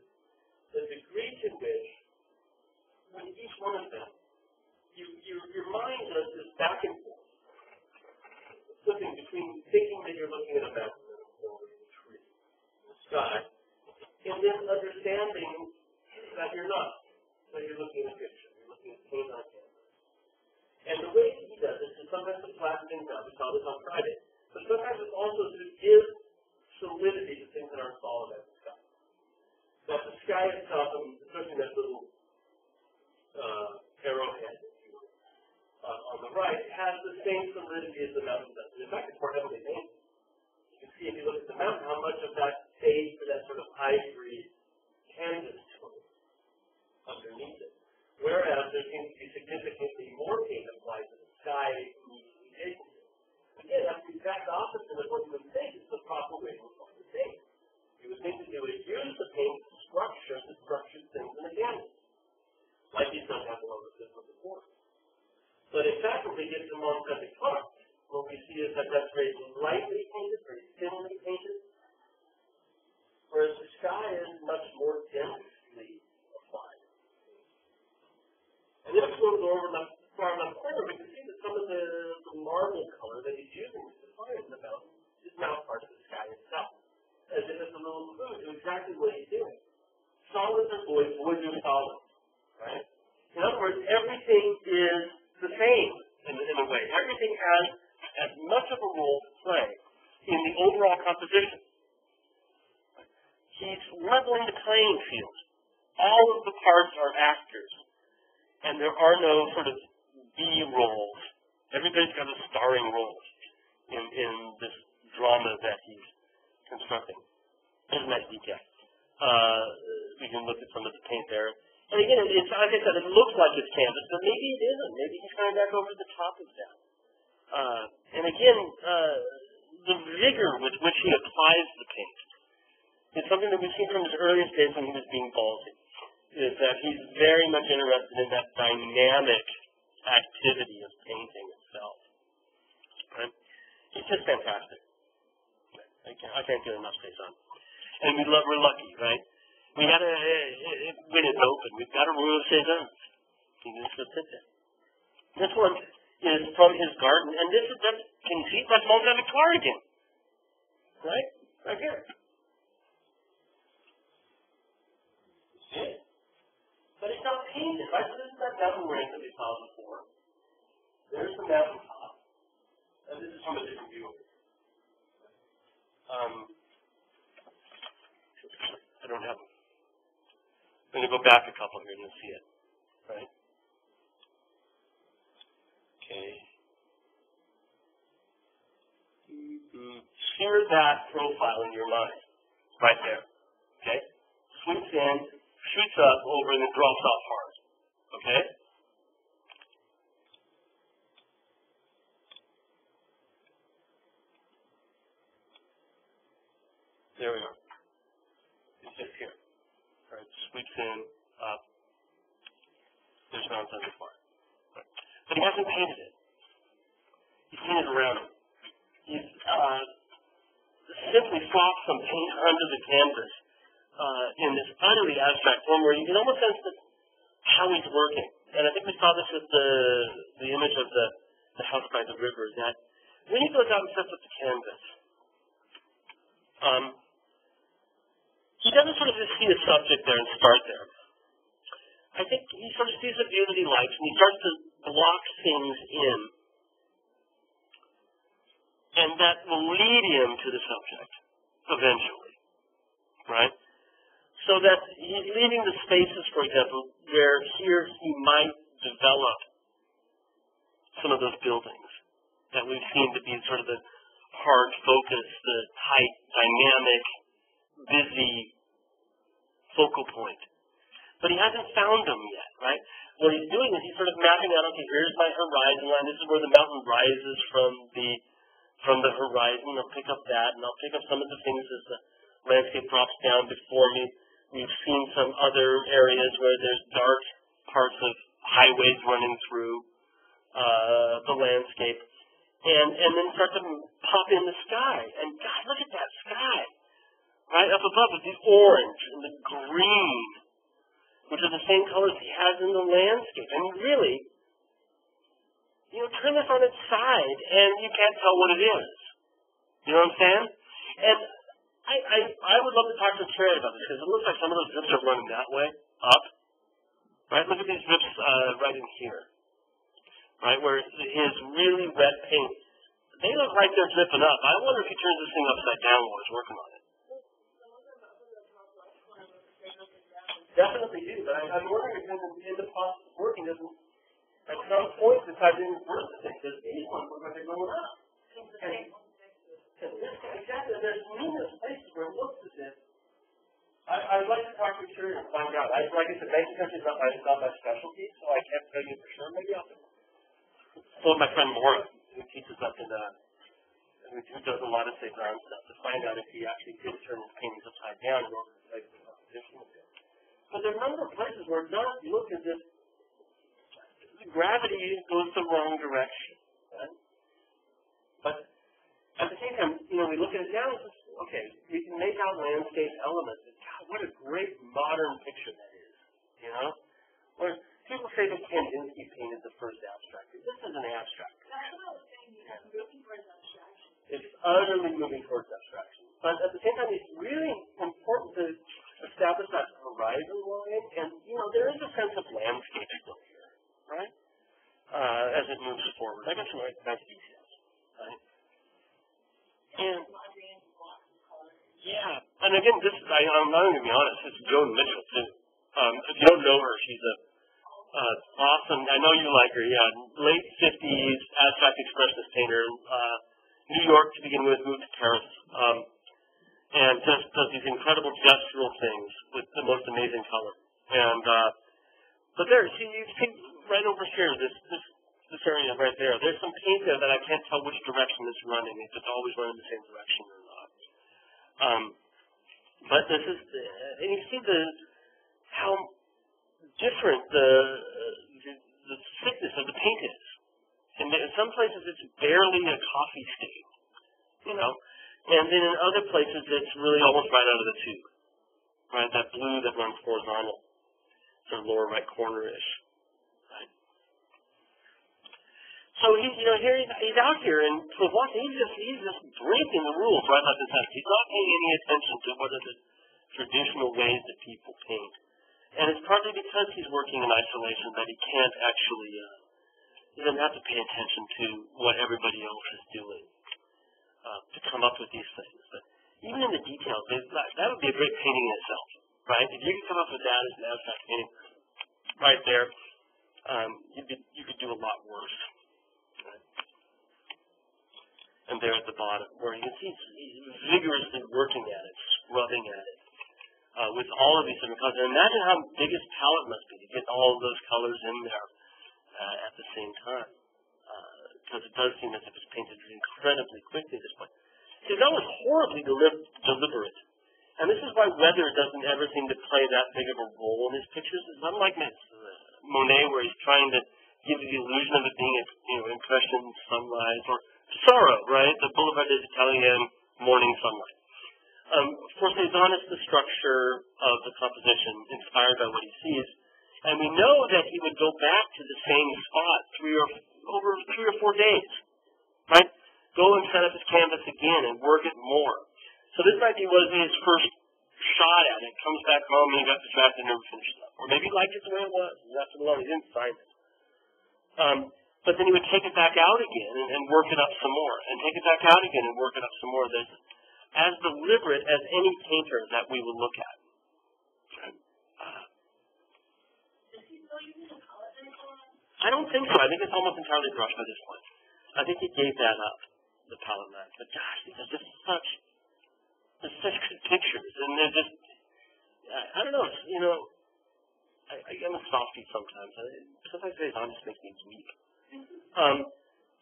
the degree to which, with each one of them, your mind does this back and forth, flipping between thinking that you're looking at a mountain and a forest, a tree, the sky, and then understanding that you're not, that you're looking at a picture, you're looking at paint on canvas. And the way he does it is sometimes to flatten things out. We saw this on Friday. But sometimes it's also to give solidity to things that aren't solid as the sky. That the sky itself, and especially that little arrowhead on the right, has the same solidity as the mountain does. In fact, it's more heavily painted. You can see if you look at the mountain how much of that stays for that sort of ivory canvas tone underneath it. Whereas there seems to be significantly more paint applied to the sky needs to be taken to. Again, that's the exact opposite of what you would think is the proper way to apply the paint. You would think to do is use the paint to structure the structured things in the canvas, like he's done that along the system before. But in fact, when we get to Mont Saint-Victoire, what we see is that that's very lightly painted, very thinly painted, whereas the sky is much more densely applied. And then if we go over the far left corner, we can see that some of the marble color that he's using to define the mountain is now part of the sky itself, as if it's a little exactly what he's doing. Solids are voids, voids are solids, right? In other words, everything is the same in a way. Everything has as much of a role to play in the overall composition. He's leveling the playing field. All of the parts are actors, and there are no sort of B roles. Everybody's got a starring role in this drama that he's constructing. Isn't that detail? We can look at some of the paint there. And again, it's, like I said, it looks like it's canvas, but maybe it isn't. Maybe he's coming back over the top of that. And again, the vigor with which he applies the paint is something that we've seen from his earliest days when he was being ballsy, is that he's very much interested in that dynamic activity of painting itself. Right? It's just fantastic. I can't get enough space on. And we're lucky, right? We had when it's open, we've got a Royal Cézanne. You can just sit there. This one is from his garden, and this is just, can you see, that's Mont Victoire again. Right? Right here. See? But it's not painted, right? So this is that mountain range that we saw before. There's the mountain top. And this is from a different view. I don't have them. I'm going to go back a couple here and you'll see it. Right? Okay. Share that profile in your mind. Right there. Okay? Sweeps in, shoots up over, and then drops off hard. Okay? There we are. It's just here. All right, sweeps in, up. There's Mount St. Victoire. Right. But he hasn't painted it. He's painted around it. He's simply flopped some paint under the canvas in this utterly abstract form where you can almost sense how he's working. And I think we saw this with the image of the house by the river, that when he goes out and sets up the canvas, he doesn't sort of just see a subject there and start there. I think he sort of sees a view that he likes, and he starts to block things in. And that will lead him to the subject, eventually. Right? So that he's leaving the spaces, for example, where here he might develop some of those buildings that we've seen to be sort of the hard focus, the tight, dynamic, busy focal point. But he hasn't found them yet, right? What he's doing is he's sort of mapping out, okay, here's my horizon line, this is where the mountain rises from the horizon. I'll pick up that, and I'll pick up some of the things as the landscape drops down before me. We've seen some other areas where there's dark parts of highways running through the landscape. And then start to pop in the sky. And God, look at that sky. Right up above with the orange and the green, which are the same colors he has in the landscape. I mean, really, turn this on its side and you can't tell what it is. You know what I'm saying? And I would love to talk to Terry about this, because it looks like some of those drips are running that way, up. Right? Look at these drips right in here. Right? Where his really wet paint, they look like they're dripping up. I wonder if he turns this thing upside down while he's working on it. Definitely do, but I'm wondering if in the process of working doesn't, at some point, decide to invert the thing, because these ones look like they're going up. And this guy, exactly, there's numerous places where it looks as if, I'd like to talk to Terry and find out. Like I said, banking country is not my specialty, so I can't tell you for sure. Maybe I'll phone my friend Maura, who teaches up in who does a lot of Cézanne stuff, to find out if he actually did turn his paintings upside down in order to play the composition of it. But there are a number of places where it does look as if the gravity goes the wrong direction. Right? But at the same time, we look at it now and say, okay, we can make out landscape elements. And God, what a great modern picture that is. Where people say that Kandinsky painted the first abstract. This is an abstract. That's what I was saying. You're looking for an abstraction. It's utterly moving towards abstraction. But at the same time, it's really important to establish that horizon line, and, there is a sense of landscape still here, right? As it moves forward. I got some nice details, right? And, yeah, and again, I'm not going to be honest, it's Joan Mitchell, too. If you don't know her, she's a awesome, I know you like her, yeah, late 50s abstract expressionist painter, New York to begin with, moved to Paris, and just does these incredible gestural things with the most amazing color. And, but there, you see right over here, this area right there, there's some paint there that I can't tell which direction it's running, if it's always running the same direction or not. But this is, and you see how different the thickness of the paint is. And in some places it's barely a coffee stain, and then in other places it's really almost right out of the tube, right? That blue that runs horizontal, sort of lower right corner-ish, right? So here he's out here, and for once he's just breaking the rules right left and center. He's not paying any attention to what are the traditional ways that people paint. And it's partly because he's working in isolation that he can't actually, he doesn't have to pay attention to what everybody else is doing to come up with these things. But even in the details, that would be a great painting in itself, right? If you could come up with that as an abstract painting right there, you could do a lot worse. Right? And there at the bottom, where you can see he's vigorously working at it, scrubbing at it. With all of these different colors. And imagine how big his palette must be to get all of those colors in there at the same time. Because it does seem as if it's painted incredibly quickly at this point. See, that was horribly deliberate. And this is why weather doesn't ever seem to play that big of a role in his pictures. It's unlike Monet, where he's trying to give you the illusion of it being impression, sunrise, or Pissarro, right? The Boulevard des Italiens, morning sunlight. Of course, Cézanne is the structure of the composition, inspired by what he sees. And we know that he would go back to the same spot over 3 or 4 days, right? Go and set up his canvas again and work it more. So this might be his first shot at it. Comes back home and he got distracted and never finished it up. Or maybe he liked it the way it was. He left it alone. He didn't sign it. But then he would take it back out again and work it up some more. And take it back out again and work it up some more. There's as deliberate as any painter that we will look at. I don't think so. I think it's almost entirely brushed by this point. I think he gave that up, the palette knife. But gosh, these are just such good pictures, and they're just, I don't know, I'm a softie sometimes. Sometimes Cézanne just makes me weep.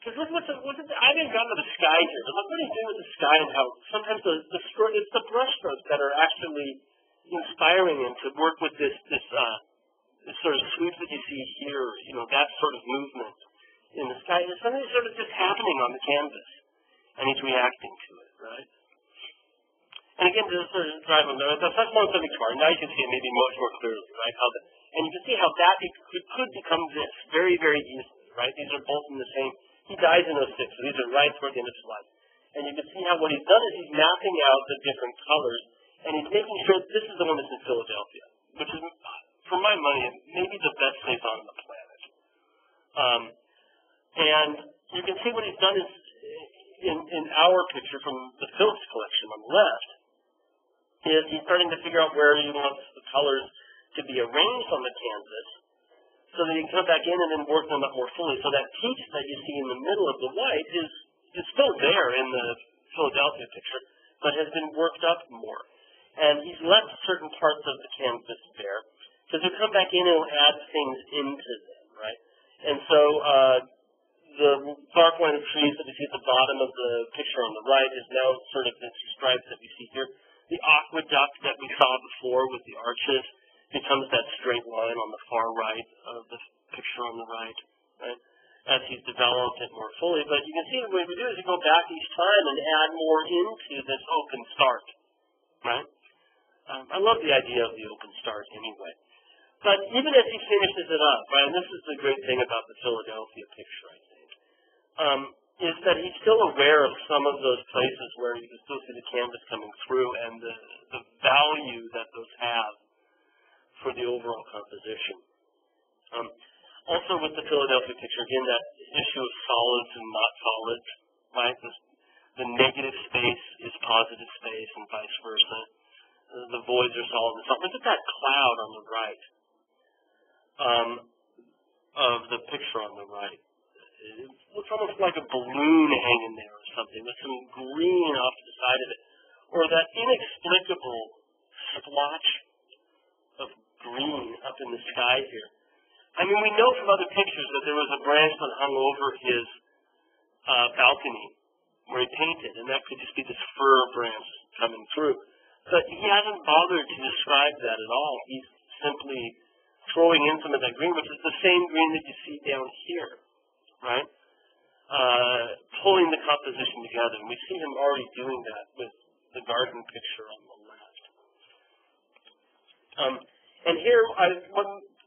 Because look I haven't gotten to the sky here, but look what he's doing with the sky and how sometimes it's the brush strokes that are actually inspiring him to work with this sort of sweep that you see here, that sort of movement in the sky. There's something sort of just happening on the canvas, and he's reacting to it, right? And again, to sort of drive him, the first one of Victoire, now you can see it maybe much more clearly, right? And you can see how that could become this very, very easily, right? These are both in the same. He dies in 06, so these are right toward the end of his life. And you can see how what he's done is he's mapping out the different colors, and he's making sure this is the one that's in Philadelphia, which is, for my money, maybe the best Cézanne on the planet. And you can see what he's done is, in our picture from the Phillips collection on the left, is he's starting to figure out where he wants the colors to be arranged on the canvas, so that he can come back in and then work them up more fully. So that peach that you see in the middle of the white is still there in the Philadelphia picture, but has been worked up more. And he's left certain parts of the canvas there, because he'll come back in and he'll add things into them, right? And so the dark line of trees that we see at the bottom of the picture on the right is now sort of this stripes that we see here. The aqueduct that we saw before with the arches becomes that straight line on the far right of the picture on the right, as he's developed it more fully. But you can see what we do is we go back each time and add more into this open start, right? I love the idea of the open start anyway. But even as he finishes it up, right, and this is the great thing about the Philadelphia picture, I think, is that he's still aware of some of those places where you can still see the canvas coming through and the value that those have for the overall composition. Also with the Philadelphia picture, again, that issue of solids and not solids, right? The negative space is positive space and vice versa. The voids are solid and solid. Look at that cloud on the right of the picture on the right. It looks almost like a balloon hanging there or something with some green off to the side of it. Or that inexplicable splotch of green up in the sky here. I mean, we know from other pictures that there was a branch that hung over his balcony where he painted, and that could just be this fir branch coming through. But he hasn't bothered to describe that at all. He's simply throwing in some of that green, which is the same green that you see down here, right? Pulling the composition together. And we see him already doing that with the garden picture on the left. And here,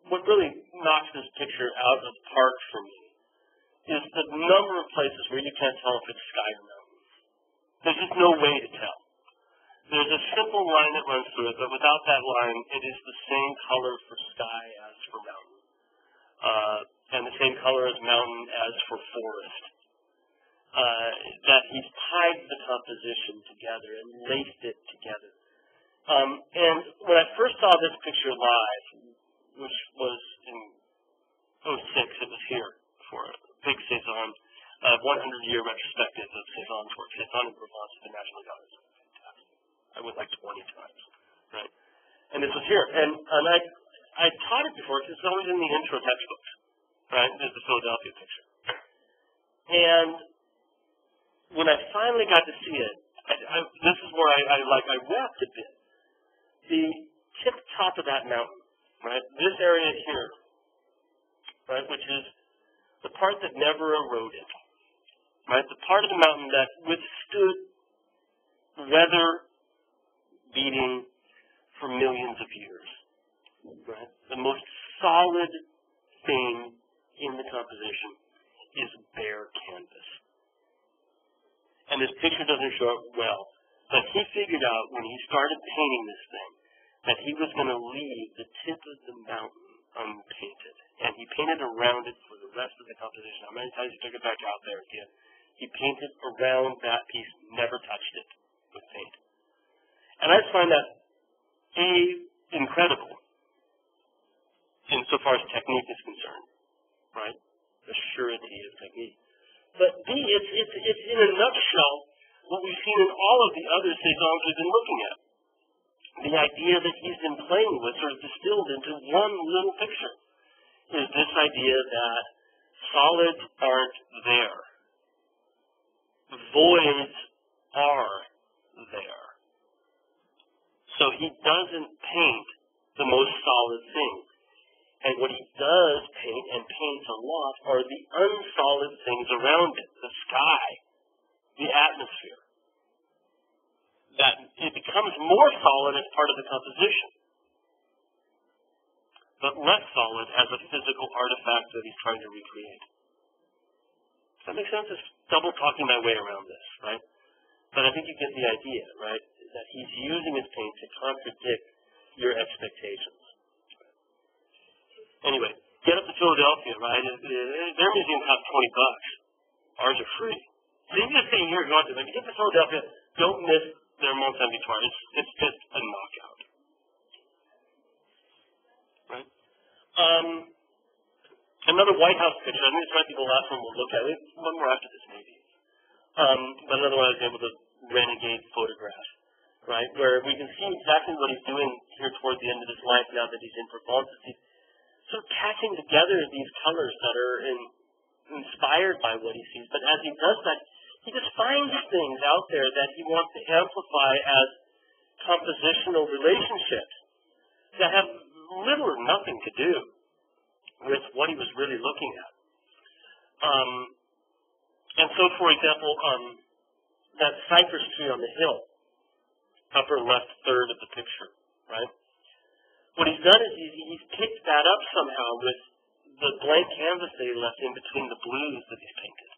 what really knocks this picture out of the park for me is the number of places where you can't tell if it's sky or mountain. There's just no way to tell. There's a simple line that runs through it, but without that line, it is the same color for sky as for mountain. And the same color as mountain as for forest. That he's tied the composition together and laced it together. And when I first saw this picture live, which was in 2006, it was here for a big Cezanne, 100-year retrospective of Cezanne's work, Cezanne in Provence at the National Gallery. Fantastic. I went like 20 times, right? And this was here. And I taught it before because it's always in the intro textbooks, right? There's the Philadelphia picture. And when I finally got to see it, this is where I wept a bit. The tip top of that mountain, right? This area here, right, which is the part that never eroded, right? The part of the mountain that withstood weather beating for millions of years, right? The most solid thing in the composition is bare canvas. And this picture doesn't show it well, but he figured out when he started painting this thing that he was going to leave the tip of the mountain unpainted. And he painted around it for the rest of the composition. How many times he took it back out there again? He painted around that piece, never touched it with paint. And I just find that, A, incredible insofar as technique is concerned, right? The surety of technique. But B, it's in a nutshell what we've seen in all of the other Cezannes we've been looking at. The idea that he's been playing with sort of distilled into one little picture is this idea that solids aren't there. Voids are there. So he doesn't paint the most solid thing. And what he does paint, and paints a lot, are the unsolid things around it. The sky, the atmosphere. That it becomes more solid as part of the composition, but less solid as a physical artifact that he's trying to recreate. Does that make sense? It's double talking my way around this, right? But I think you get the idea, right? That he's using his paint to contradict your expectations. Anyway, get up to Philadelphia, right? Their museum costs $20. Ours are free. So you just stay here and go to them. If you get to Philadelphia, don't miss their Mont Saint Victoire. It's just a knockout. Right? Another White House picture. I think this might be the last one we'll look at. One more after this, maybe. But another one I was able to renegade photograph, right? Where we can see exactly what he's doing here toward the end of his life now that he's in Provence. He's sort of catching together these colors that are inspired by what he sees. But as he does that, he just finds things out there that he wants to amplify as compositional relationships that have little or nothing to do with what he was really looking at. And so, for example, that cypress tree on the hill, upper left third of the picture, right? What he's done is he's picked that up somehow with the blank canvas that he left in between the blues that he's painted.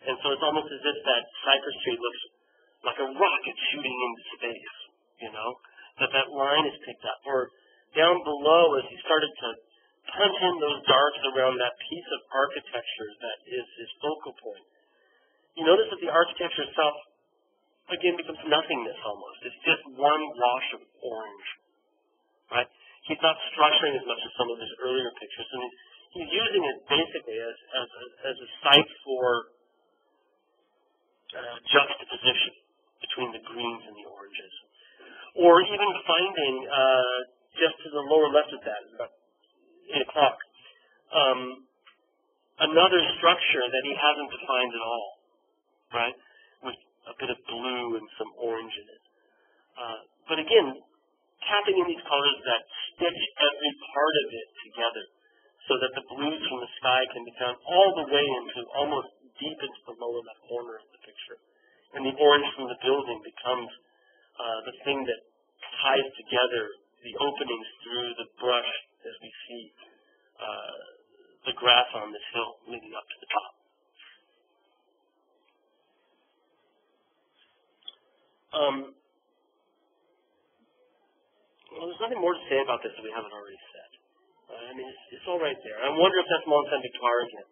And so it's almost as if that Cypress tree looks like a rocket shooting into space, you know, that line is picked up. Or down below, as he started to punch in those darks around that piece of architecture that is his focal point, you notice that the architecture itself, again, becomes nothingness almost. It's just one wash of orange, right? He's not structuring as much as some of his earlier pictures. I mean, he's using it basically as a site for juxtaposition between the greens and the oranges. Or even finding, just to the lower left of that, about 8 o'clock, another structure that he hasn't defined at all, right, with a bit of blue and some orange in it. But again, tapping in these colors that stitch every part of it together so that the blues from the sky can be found all the way into almost deep into the lower left corner of the picture. And the orange from the building becomes the thing that ties together the openings through the brush as we see the grass on this hill leading up to the top. Well, there's nothing more to say about this that we haven't already said. I mean, it's all right there. I wonder if that's Mont Saint-Victoire again.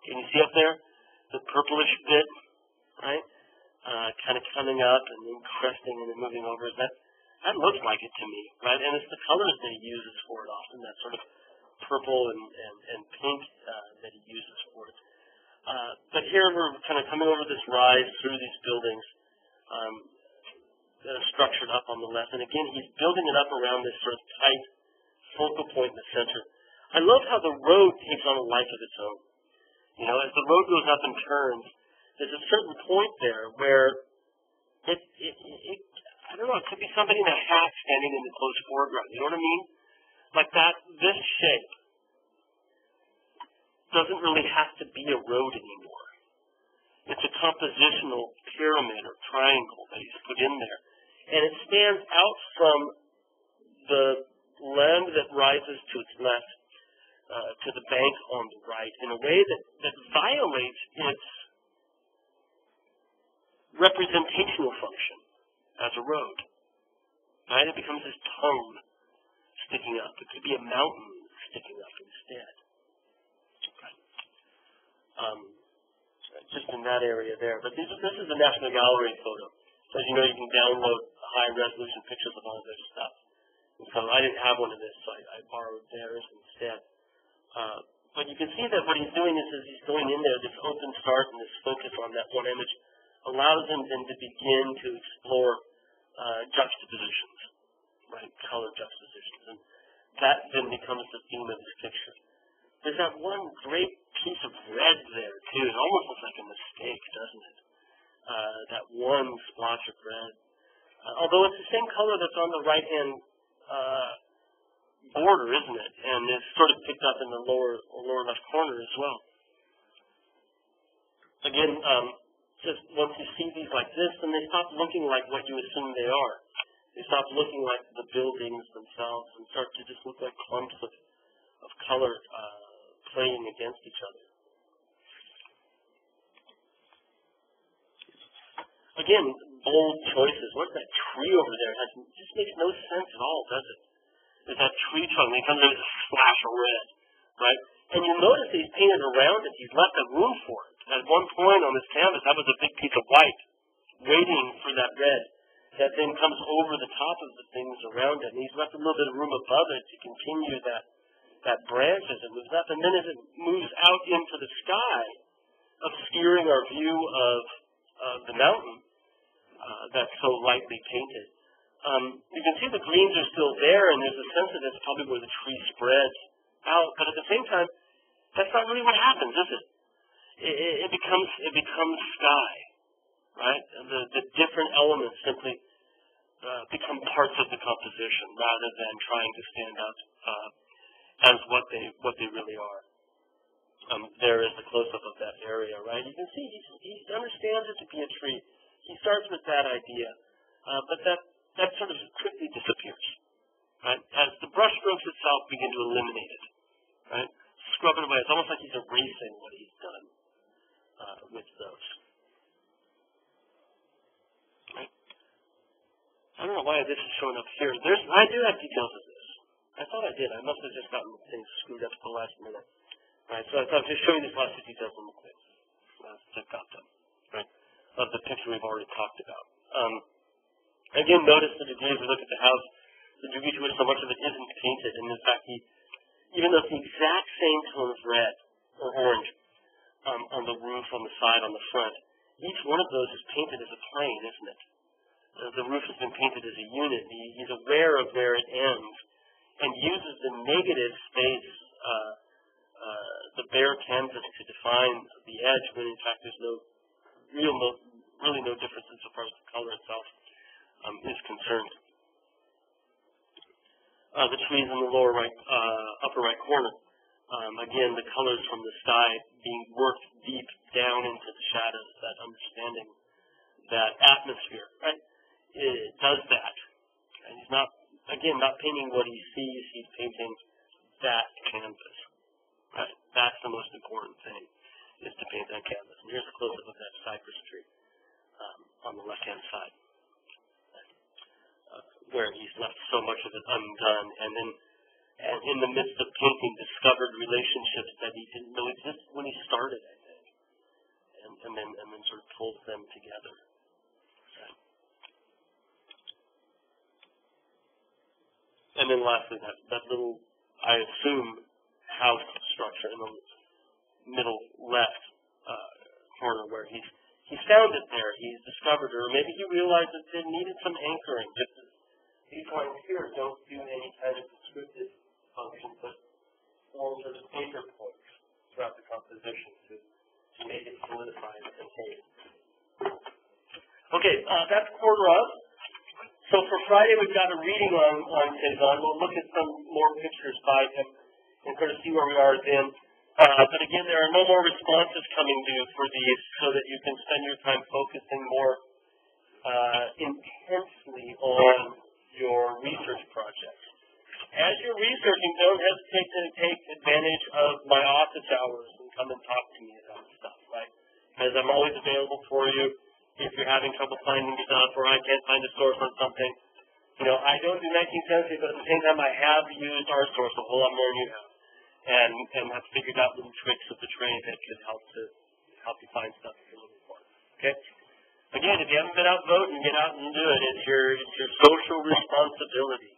Can you see up there? The purplish bit, right? Kind of coming up and then cresting and then moving over. That looks like it to me, right? And it's the colors that he uses for it often, that sort of purple and pink that he uses for it. But here we're kind of coming over this rise through these buildings that are structured up on the left. And again, he's building it up around this sort of tight focal point in the center. I love how the road takes on a life of its own. You know, as the road goes up and turns, there's a certain point there where I don't know, it could be somebody in a hat standing in the close foreground. You know what I mean? Like that, this shape doesn't really have to be a road anymore. It's a compositional pyramid or triangle that he's put in there. And it stands out from the land that rises to its left to the bank on the right in a way that violates its representational function as a road. Right? It becomes this tongue sticking up. It could be a mountain sticking up instead. Right. Just in that area there. But this is a National Gallery photo. So as you know, you can download high-resolution pictures of all this stuff. And so I didn't have one of this, so I borrowed theirs instead. But you can see that what he's doing is he's going in there, this open start and this focus on that one image allows him then to begin to explore juxtapositions, right, color juxtapositions. And that then becomes the theme of his picture. There's that one great piece of red there, too. It almost looks like a mistake, doesn't it? That one splotch of red. Although it's the same color that's on the right-hand border, isn't it? And it's sort of picked up in the lower left corner as well. Again, just once you see these like this, then they stop looking like what you assume they are. They stop looking like the buildings themselves and start to just look like clumps of color playing against each other. Again, bold choices. What's that tree over there? It just makes no sense at all, does it? There's that tree trunk, and it comes in with a flash of red, right? And you'll notice that he's painted around it. He's left a room for it. At one point on this canvas, that was a big piece of white waiting for that red that then comes over the top of the things around it. And he's left a little bit of room above it to continue that branch as it moves up. And then as it moves out into the sky, obscuring our view of the mountain that's so lightly painted. You can see the greens are still there, and there's a sense that it's probably where the tree spreads out. But at the same time, that's not really what happens, is it? It becomes sky, right? The different elements simply become parts of the composition rather than trying to stand out as what they really are. There is the close-up of that area, right? You can see he understands it to be a tree. He starts with that idea, but that sort of quickly disappears, right? As the brush strokes itself begin to eliminate it, right? Scrub it away. It's almost like he's erasing what he's done. with those. Right? I don't know why this is showing up here. I do have details of this. I thought I did. I must have just gotten things screwed up at the last minute. Right, so I'm just showing these lots of details on the quiz. I've got them. Right, of the picture we've already talked about. Again, notice the degree as we look at the house, the degree to which so much of it isn't painted. And in fact, even though it's the exact same tone of red or orange on the roof, on the side, on the front, each one of those is painted as a plane, isn't it? The roof has been painted as a unit. He's aware of where it ends and uses the negative space, the bare canvas, to define the edge when in fact there's really no difference insofar as the color itself is concerned. The trees in the lower right, upper right corner. Again, the colors from the sky being worked deep down into the shadows, that understanding, that atmosphere, right? It does that. And he's not painting what he sees, he's painting that canvas. Right? That's the most important thing, is to paint that canvas. And here's a close-up of that cypress tree on the left-hand side, where he's left so much of it undone, and in the midst of painting, discovered relationships that he didn't know existed when he started, I think, and then sort of pulled them together. Okay. And then lastly, that little, I assume, house structure in the middle left corner, where he's found it there, he's discovered it, or maybe he realized that it needed some anchoring. Just as these lines here don't do any kind of descriptive function, but form sort of anchor points throughout the composition to make it solidify and contain. Okay, that's quarter of. So for Friday, we've got a reading on Cezanne. We'll look at some more pictures by him and sort of see where we are then. But again, there are no more responses coming due for these, so that you can spend your time focusing more intensely on your research projects. As you're researching, don't hesitate to take advantage of my office hours and come and talk to me about stuff, right? Because I'm always available for you if you're having trouble finding stuff or I can't find a source on something. You know, I don't do 19th century, but at the same time I have used our source a whole lot more than you have. And have figured out little tricks of the trade that could help you find stuff that you're looking for. Okay? Again, if you haven't been out voting, get out and do it. It's your social responsibility.